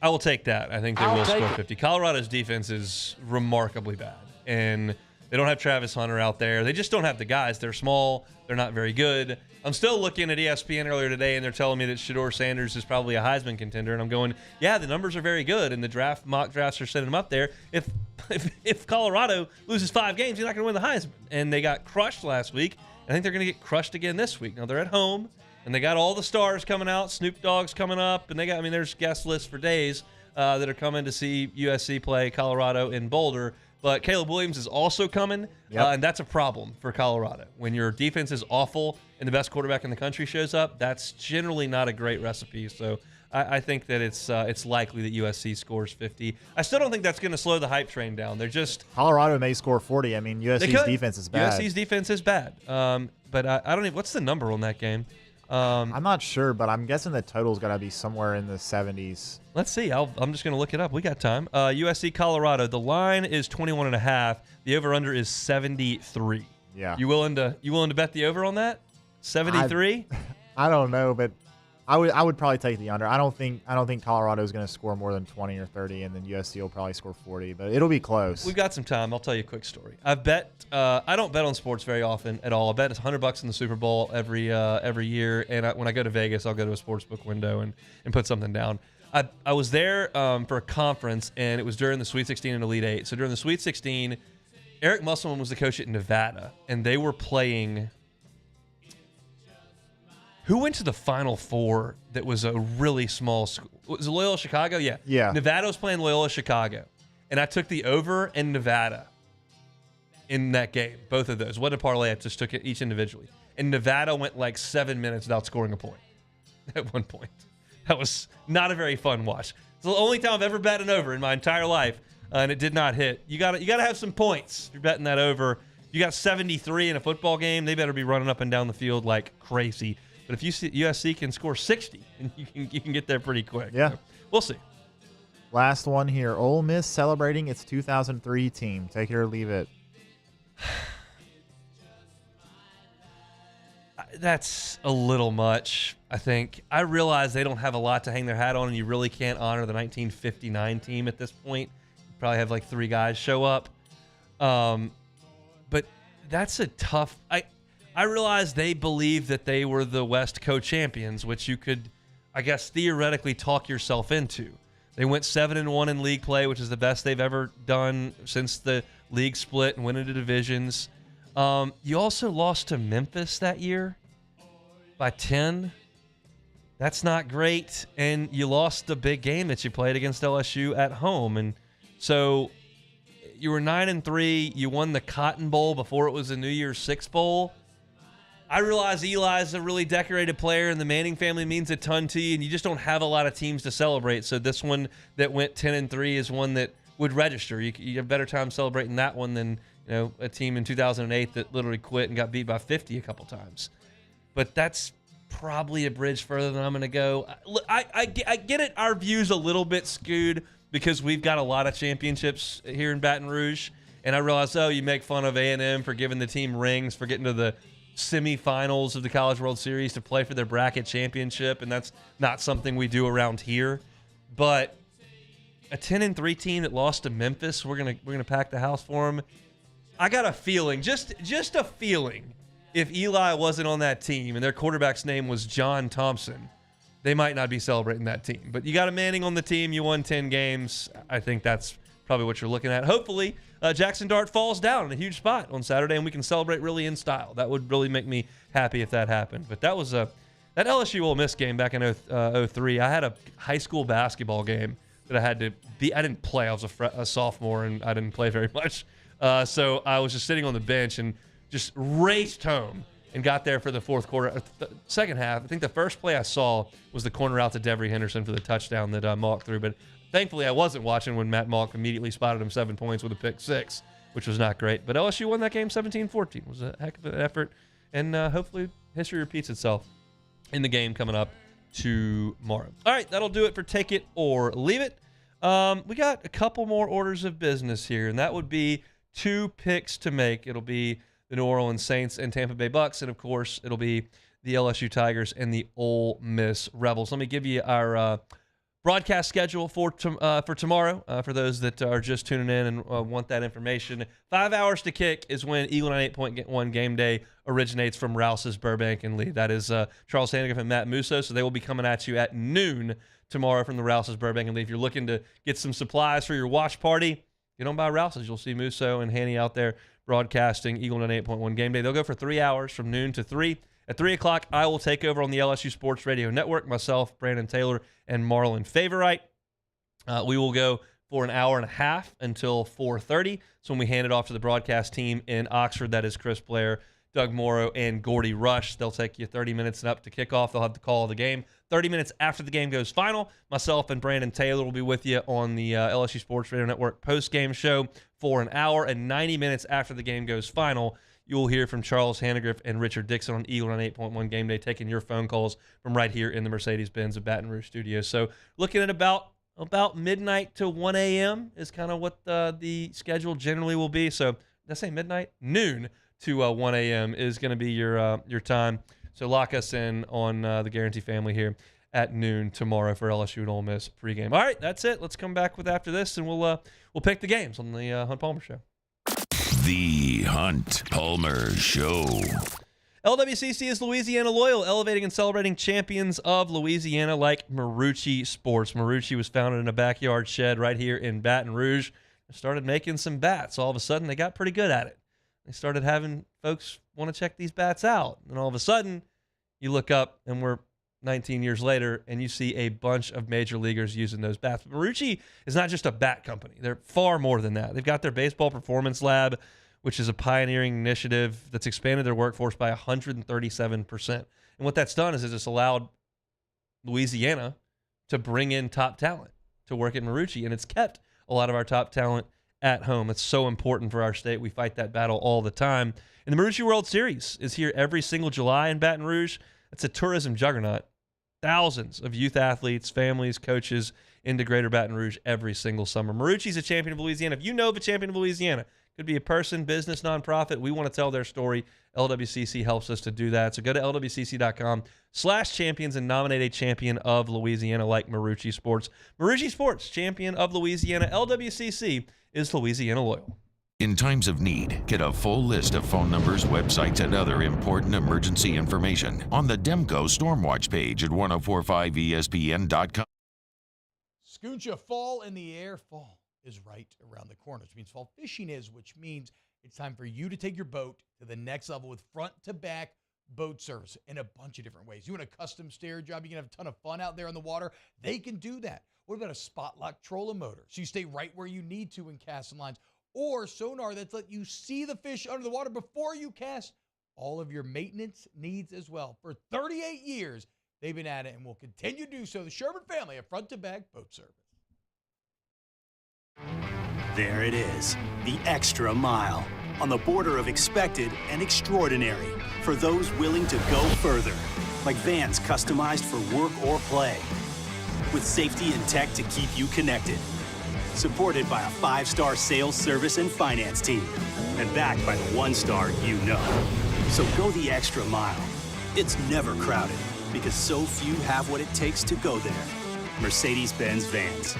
I will take that. I think they will score 50. Colorado's defense is remarkably bad, and they don't have Travis Hunter out there. They just don't have the guys. They're small. They're not very good. I'm still looking at ESPN earlier today, and they're telling me that Shedeur Sanders is probably a Heisman contender, and I'm going, yeah, the numbers are very good, and the mock drafts are setting him up there. If Colorado loses 5 games, he's not going to win the Heisman. And they got crushed last week. I think they're going to get crushed again this week. Now, they're at home, and they got all the stars coming out. Snoop Dogg's coming up, and there's guest lists for days that are coming to see USC play Colorado in Boulder. But Caleb Williams is also coming, and that's a problem for Colorado. When your defense is awful and the best quarterback in the country shows up, that's generally not a great recipe. So I think that it's likely that USC scores 50. I still don't think that's going to slow the hype train down. They're just Colorado may score 40. I mean, USC's defense is bad. USC's defense is bad. But I don't even. What's the number on that game? I'm not sure, but I'm guessing the total's got to be somewhere in the 70s. Let's see. I'm just going to look it up. We got time. USC Colorado. The line is 21.5. The over/under is 73. Yeah. You willing to bet the over on that? 73? I don't know, but I would probably take the under. I don't think Colorado is going to score more than 20 or 30, and then USC will probably score 40, but it'll be close. We've got some time. I'll tell you a quick story. I don't bet on sports very often at all. I bet it's $100 in the Super Bowl every year, and when I go to Vegas, I'll go to a sportsbook window and put something down. I was there for a conference, and it was during the Sweet 16 and Elite 8. So during the Sweet 16, Eric Musselman was the coach at Nevada, and they were playing. Who went to the Final Four that was a really small school? Was it Loyola Chicago? Yeah. Yeah. Nevada was playing Loyola Chicago. And I took the over in Nevada in that game, both of those. What a parlay. I just took it each individually. And Nevada went like 7 minutes without scoring a point at one point. That was not a very fun watch. It's the only time I've ever bet an over in my entire life, and it did not hit. You got to have some points if you're betting that over. You got 73 in a football game, they better be running up and down the field like crazy. But if USC can score 60, and you can get there pretty quick. Yeah. So we'll see. Last one here. Ole Miss celebrating its 2003 team. Take it or leave it. That's a little much, I think. I realize they don't have a lot to hang their hat on, and you really can't honor the 1959 team at this point. You probably have like 3 guys show up. But that's a tough... I realize they believe that they were the West co-champions, which you could, I guess, theoretically talk yourself into. They went 7-1 in league play, which is the best they've ever done since the league split and went into divisions. You also lost to Memphis that year by 10. That's not great. And you lost the big game that you played against LSU at home. And so you were 9-3. You won the Cotton Bowl before it was the New Year's Six Bowl. I realize Eli's a really decorated player, and the Manning family means a ton to you, and you just don't have a lot of teams to celebrate. So this one that went 10-3 is one that would register. You have better time celebrating that one than a team in 2008 that literally quit and got beat by 50 a couple times. But that's probably a bridge further than I'm going to go. I get it. Our view's a little bit skewed because we've got a lot of championships here in Baton Rouge, and I realize, you make fun of A&M for giving the team rings, for getting to the semifinals of the College World Series to play for their bracket championship, and that's not something we do around here. But a 10-3 team that lost to Memphis, we're gonna pack the house for them. I got a feeling, just a feeling, if Eli wasn't on that team and their quarterback's name was John Thompson, they might not be celebrating that team. But you got a Manning on the team, you won 10 games. I think that's probably what you're looking at. Hopefully, Jackson Dart falls down in a huge spot on Saturday, and we can celebrate really in style. That would really make me happy if that happened. But that was that LSU Ole Miss game back in 03. I had a high school basketball game that I had to be. I didn't play. I was a sophomore, and I didn't play very much. So I was just sitting on the bench and just raced home and got there for the fourth quarter. Second half, I think the first play I saw was the corner out to Devery Henderson for the touchdown that Malk threw. But thankfully, I wasn't watching when Matt Malk immediately spotted him 7 points with a pick 6, which was not great. But LSU won that game 17-14. It was a heck of an effort. And hopefully history repeats itself in the game coming up tomorrow. All right, that'll do it for Take It or Leave It. We got a couple more orders of business here, and that would be 2 picks to make. It'll be the New Orleans Saints and Tampa Bay Bucks, and, of course, it'll be the LSU Tigers and the Ole Miss Rebels. Let me give you our broadcast schedule for tomorrow, for those that are just tuning in and want that information. 5 hours to kick is when Eagle 98.1 Game Day originates from Rouse's, Burbank, and Lee. That is Charles Hannigan and Matt Musso, so they will be coming at you at noon tomorrow from the Rouse's, Burbank, and Lee. If you're looking to get some supplies for your watch party, get on by Rouse's. You'll see Musso and Hanny out there broadcasting Eagle 98.1 Game Day. They'll go for 3 hours from noon to 3. At 3 o'clock, I will take over on the LSU Sports Radio Network, myself, Brandon Taylor, and Marlon Favorite. We will go for an hour and a half until 4:30. So when we hand it off to the broadcast team in Oxford, that is Chris Blair, Doug Morrow, and Gordy Rush. They'll take you 30 minutes and up to kickoff. They'll have the call of the game. 30 minutes after the game goes final, myself and Brandon Taylor will be with you on the LSU Sports Radio Network post-game show for an hour, and 90 minutes after the game goes final, you will hear from Charles Hannegriff and Richard Dixon on Eagle on 8.1 Game Day, taking your phone calls from right here in the Mercedes-Benz of Baton Rouge studio. So looking at about midnight to 1 a.m. is kind of what the schedule generally will be. So did I say midnight? Noon to 1 a.m. is going to be your time. So lock us in on the Guarantee family here at noon tomorrow for LSU and Ole Miss pregame. All right, that's it. Let's come back with after this, and we'll pick the games on the Hunt Palmer Show. The Hunt Palmer Show. LWCC is Louisiana loyal, elevating and celebrating champions of Louisiana like Marucci Sports. Marucci was founded in a backyard shed right here in Baton Rouge. They started making some bats. All of a sudden, they got pretty good at it. They started having folks want to check these bats out. And all of a sudden, you look up, and we're 19 years later, and you see a bunch of major leaguers using those bats. But Marucci is not just a bat company. They're far more than that. They've got their baseball performance lab, which is a pioneering initiative that's expanded their workforce by 137%. And what that's done is it's allowed Louisiana to bring in top talent to work at Marucci, and it's kept a lot of our top talent at home. It's so important for our state. We fight that battle all the time. And the Marucci World Series is here every single July in Baton Rouge. It's a tourism juggernaut. Thousands of youth athletes, families, coaches into Greater Baton Rouge every single summer. Marucci's a champion of Louisiana. If you know of a champion of Louisiana, could be a person, business, nonprofit. We want to tell their story. LWCC helps us to do that. So go to lwcc.com/champions and nominate a champion of Louisiana like Marucci Sports. Marucci Sports, champion of Louisiana. LWCC is Louisiana loyal. In times of need, get a full list of phone numbers, websites, and other important emergency information on the Demco Stormwatch page at 1045ESPN.com. Scooncha, fall in the air. Fall is right around the corner, which means fall fishing is, which means it's time for you to take your boat to the next level with front-to-back boat service in a bunch of different ways. You want a custom stair job, you can have a ton of fun out there on the water. They can do that. What about a spot lock trolling motor? So you stay right where you need to in casting lines. Or sonar that's let you see the fish under the water before you cast. All of your maintenance needs as well. For 38 years, they've been at it and will continue to do so. The Sherman family of front-to-back boat service. There it is, the extra mile, on the border of expected and extraordinary for those willing to go further, like vans customized for work or play, with safety and tech to keep you connected, supported by a 5-star sales, service, and finance team, and backed by the 1-star you know. So go the extra mile. It's never crowded, because so few have what it takes to go there. Mercedes-Benz Vans.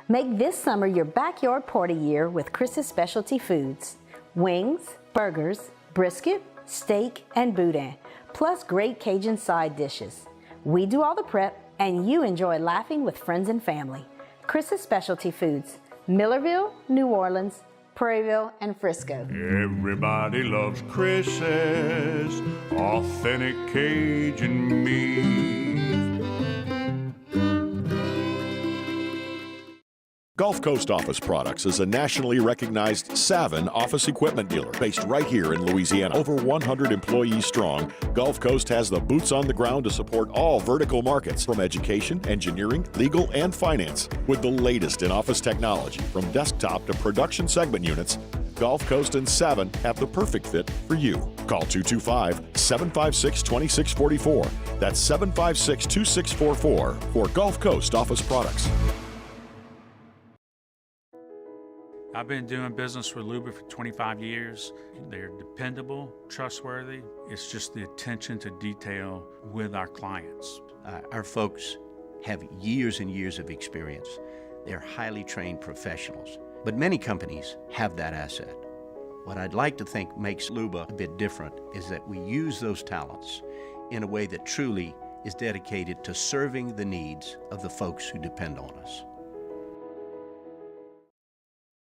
Make this summer your backyard party year with Chris's Specialty Foods. Wings, burgers, brisket, steak, and boudin, plus great Cajun side dishes. We do all the prep, and you enjoy laughing with friends and family. Chris's Specialty Foods, Millerville, New Orleans, Prairieville, and Frisco. Everybody loves Chris's authentic Cajun meat. Gulf Coast Office Products is a nationally recognized Savin office equipment dealer based right here in Louisiana. Over 100 employees strong, Gulf Coast has the boots on the ground to support all vertical markets, from education, engineering, legal, and finance. With the latest in office technology, from desktop to production segment units, Gulf Coast and Savin have the perfect fit for you. Call 225-756-2644. That's 756-2644 for Gulf Coast Office Products. I've been doing business with Luba for 25 years. They're dependable, trustworthy. It's just the attention to detail with our clients. Our folks have years and years of experience. They're highly trained professionals, but many companies have that asset. What I'd like to think makes Luba a bit different is that we use those talents in a way that truly is dedicated to serving the needs of the folks who depend on us.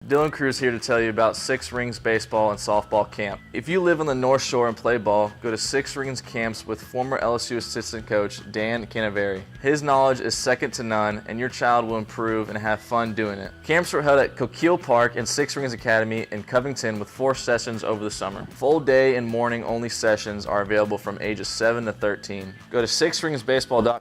Dylan Cruz here to tell you about Six Rings Baseball and Softball Camp. If you live on the North Shore and play ball, go to Six Rings Camps with former LSU assistant coach Dan Canaveri. His knowledge is second to none, and your child will improve and have fun doing it. Camps were held at Coquille Park and Six Rings Academy in Covington with 4 sessions over the summer. Full day and morning only sessions are available from ages 7 to 13. Go to sixringsbaseball.com.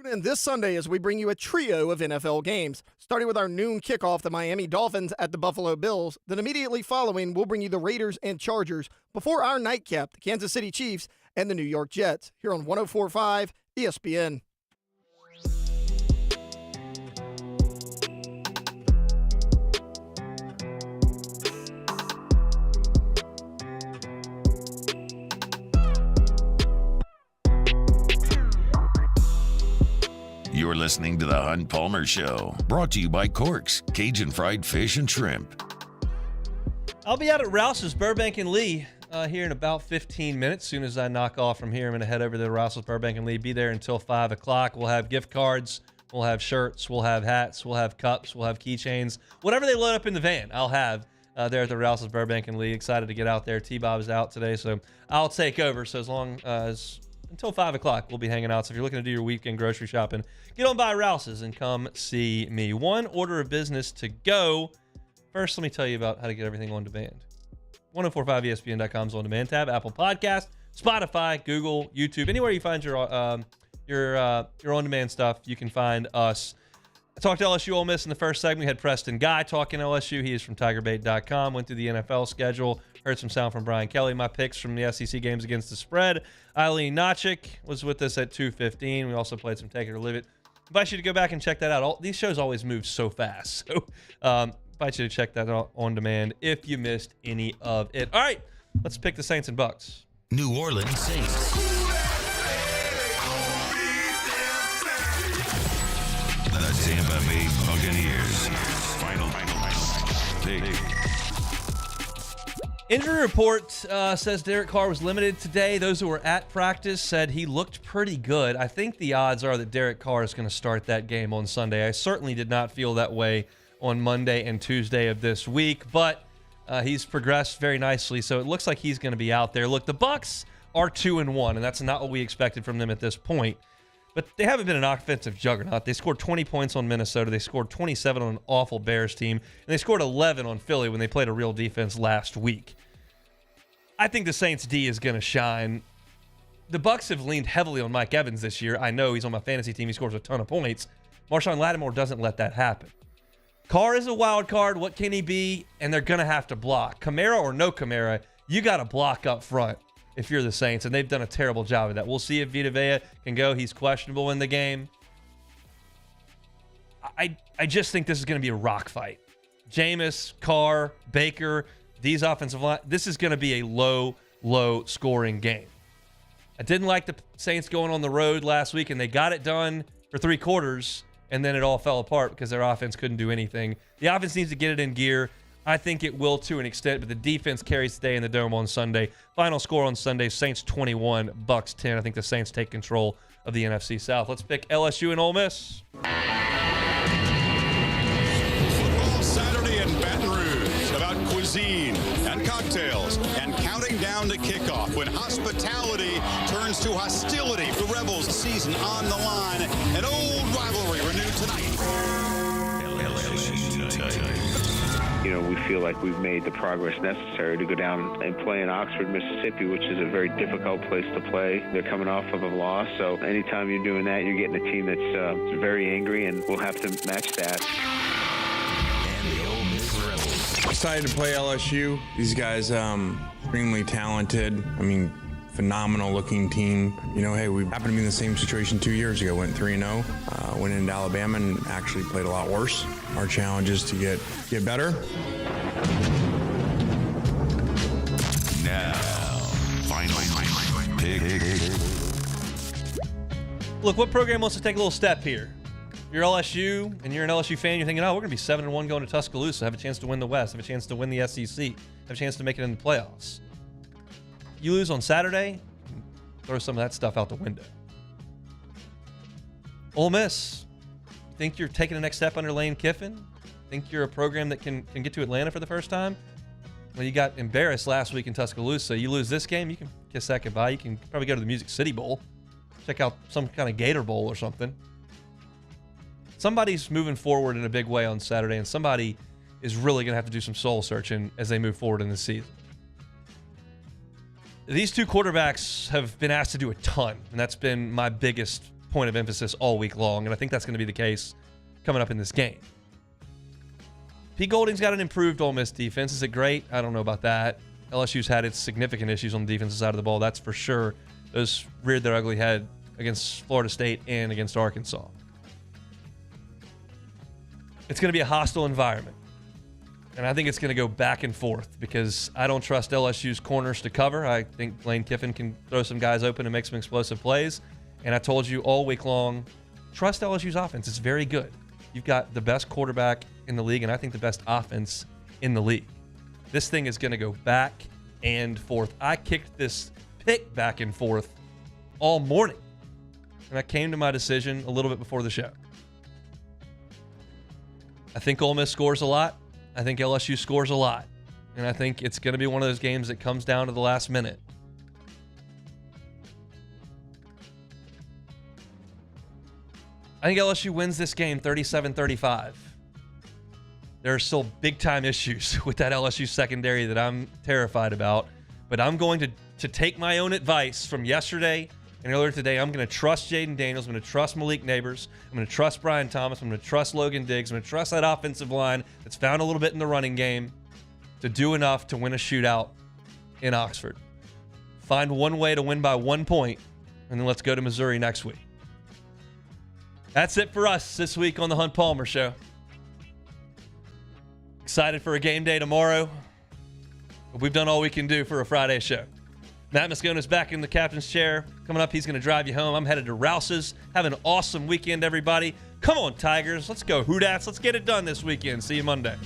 Tune in this Sunday as we bring you a trio of NFL games. Starting with our noon kickoff, the Miami Dolphins at the Buffalo Bills. Then immediately following, we'll bring you the Raiders and Chargers before our nightcap, the Kansas City Chiefs and the New York Jets, here on 104.5 ESPN. You're listening to the Hunt Palmer Show, brought to you by Corks, Cajun Fried Fish and Shrimp. I'll be out at Rouse's Burbank and Lee here in about 15 minutes. As soon as I knock off from here, I'm going to head over to Rouse's Burbank and Lee. Be there until 5 o'clock. We'll have gift cards. We'll have shirts. We'll have hats. We'll have cups. We'll have keychains. Whatever they load up in the van, I'll have there at the Rouse's Burbank and Lee. Excited to get out there. T-Bob's out today, so I'll take over. So as long as until 5 o'clock, we'll be hanging out. So if you're looking to do your weekend grocery shopping, get on by Rouse's and come see me. One order of business to go. First, let me tell you about how to get everything on demand. 1045ESPN.com's on demand tab, Apple Podcast, Spotify, Google, YouTube, anywhere you find your on demand stuff, you can find us. I talked to LSU Ole Miss in the first segment. We had Preston Guy talking LSU. He is from TigerBait.com. Went through the NFL schedule. Heard some sound from Brian Kelly. My picks from the SEC games against the spread. Eileen Lohr was with us at 2:15. We also played some Take It or Live It. Invite you to go back and check that out. These shows always move so fast. So invite you to check that out on demand if you missed any of it. All right, let's pick the Saints and Bucks. New Orleans Saints. The Tampa Bay Buccaneers. Final pick. Injury report says Derek Carr was limited today. Those who were at practice said he looked pretty good. I think the odds are that Derek Carr is going to start that game on Sunday. I certainly did not feel that way on Monday and Tuesday of this week, but he's progressed very nicely, so it looks like he's going to be out there. Look, the Bucs are 2-1, and that's not what we expected from them at this point. But they haven't been an offensive juggernaut. They scored 20 points on Minnesota. They scored 27 on an awful Bears team. And they scored 11 on Philly when they played a real defense last week. I think the Saints D is going to shine. The Bucs have leaned heavily on Mike Evans this year. I know he's on my fantasy team. He scores a ton of points. Marshawn Lattimore doesn't let that happen. Carr is a wild card. What can he be? And they're going to have to block. Kamara or no Kamara, you got to block up front if you're the Saints, and they've done a terrible job of that. We'll see if Vita Vea can go. He's questionable in the game. I just think this is going to be a rock fight. Jameis, Carr, Baker, these offensive line, this is going to be a low scoring game. I didn't like the Saints going on the road last week, and they got it done for 3 quarters, and then it all fell apart because their offense couldn't do anything. The offense needs to get it in gear. I think it will to an extent, but the defense carries the day in the Dome on Sunday. Final score on Sunday, Saints 21, Bucs 10. I think the Saints take control of the NFC South. Let's pick LSU and Ole Miss. Football Saturday in Baton Rouge, about cuisine and cocktails and counting down to kickoff when hospitality turns to hostility. The Rebels season on the line. An old rivalry renewed tonight. You know, we feel like we've made the progress necessary to go down and play in Oxford, Mississippi, which is a very difficult place to play. They're coming off of a loss, so anytime you're doing that, you're getting a team that's very angry, and we'll have to match that. Excited to play LSU. These guys, extremely talented. I mean, phenomenal looking team. You know, hey, we happened to be in the same situation 2 years ago. Went 3-0, went into Alabama and actually played a lot worse. Our challenge is to get better. Now, final pick. Look, what program wants to take a little step here? You're LSU, and you're an LSU fan, you're thinking, oh, we're going to be 7-1 going to Tuscaloosa, have a chance to win the West, have a chance to win the SEC, have a chance to make it in the playoffs. You lose on Saturday, throw some of that stuff out the window. Ole Miss, think you're taking the next step under Lane Kiffin? Think you're a program that can get to Atlanta for the first time? Well, you got embarrassed last week in Tuscaloosa. You lose this game, you can kiss that goodbye. You can probably go to the Music City Bowl, check out some kind of Gator Bowl or something. Somebody's moving forward in a big way on Saturday, and somebody is really going to have to do some soul searching as they move forward in the season. These two quarterbacks have been asked to do a ton, and that's been my biggest point of emphasis all week long, and I think that's going to be the case coming up in this game. Pete Golding's got an improved Ole Miss defense. Is it great? I don't know about that. LSU's had its significant issues on the defensive side of the ball, that's for sure. Those reared their ugly head against Florida State and against Arkansas. It's going to be a hostile environment. And I think it's going to go back and forth because I don't trust LSU's corners to cover. I think Lane Kiffin can throw some guys open and make some explosive plays. And I told you all week long, trust LSU's offense. It's very good. You've got the best quarterback in the league, and I think the best offense in the league. This thing is going to go back and forth. I kicked this pick back and forth all morning. And I came to my decision a little bit before the show. I think Ole Miss scores a lot. I think LSU scores a lot. And I think it's going to be one of those games that comes down to the last minute. I think LSU wins this game 37-35. There are still big-time issues with that LSU secondary that I'm terrified about. But I'm going to take my own advice from yesterday and earlier today. I'm going to trust Jaden Daniels. I'm going to trust Malik Neighbors. I'm going to trust Brian Thomas. I'm going to trust Logan Diggs. I'm going to trust that offensive line that's found a little bit in the running game to do enough to win a shootout in Oxford. Find one way to win by 1 point, and then let's go to Missouri next week. That's it for us this week on the Hunt Palmer Show. Excited for a game day tomorrow. But we've done all we can do for a Friday show. Matt Moscona's back in the captain's chair. Coming up, he's going to drive you home. I'm headed to Rouse's. Have an awesome weekend, everybody. Come on, Tigers. Let's go Hoodats. Let's get it done this weekend. See you Monday.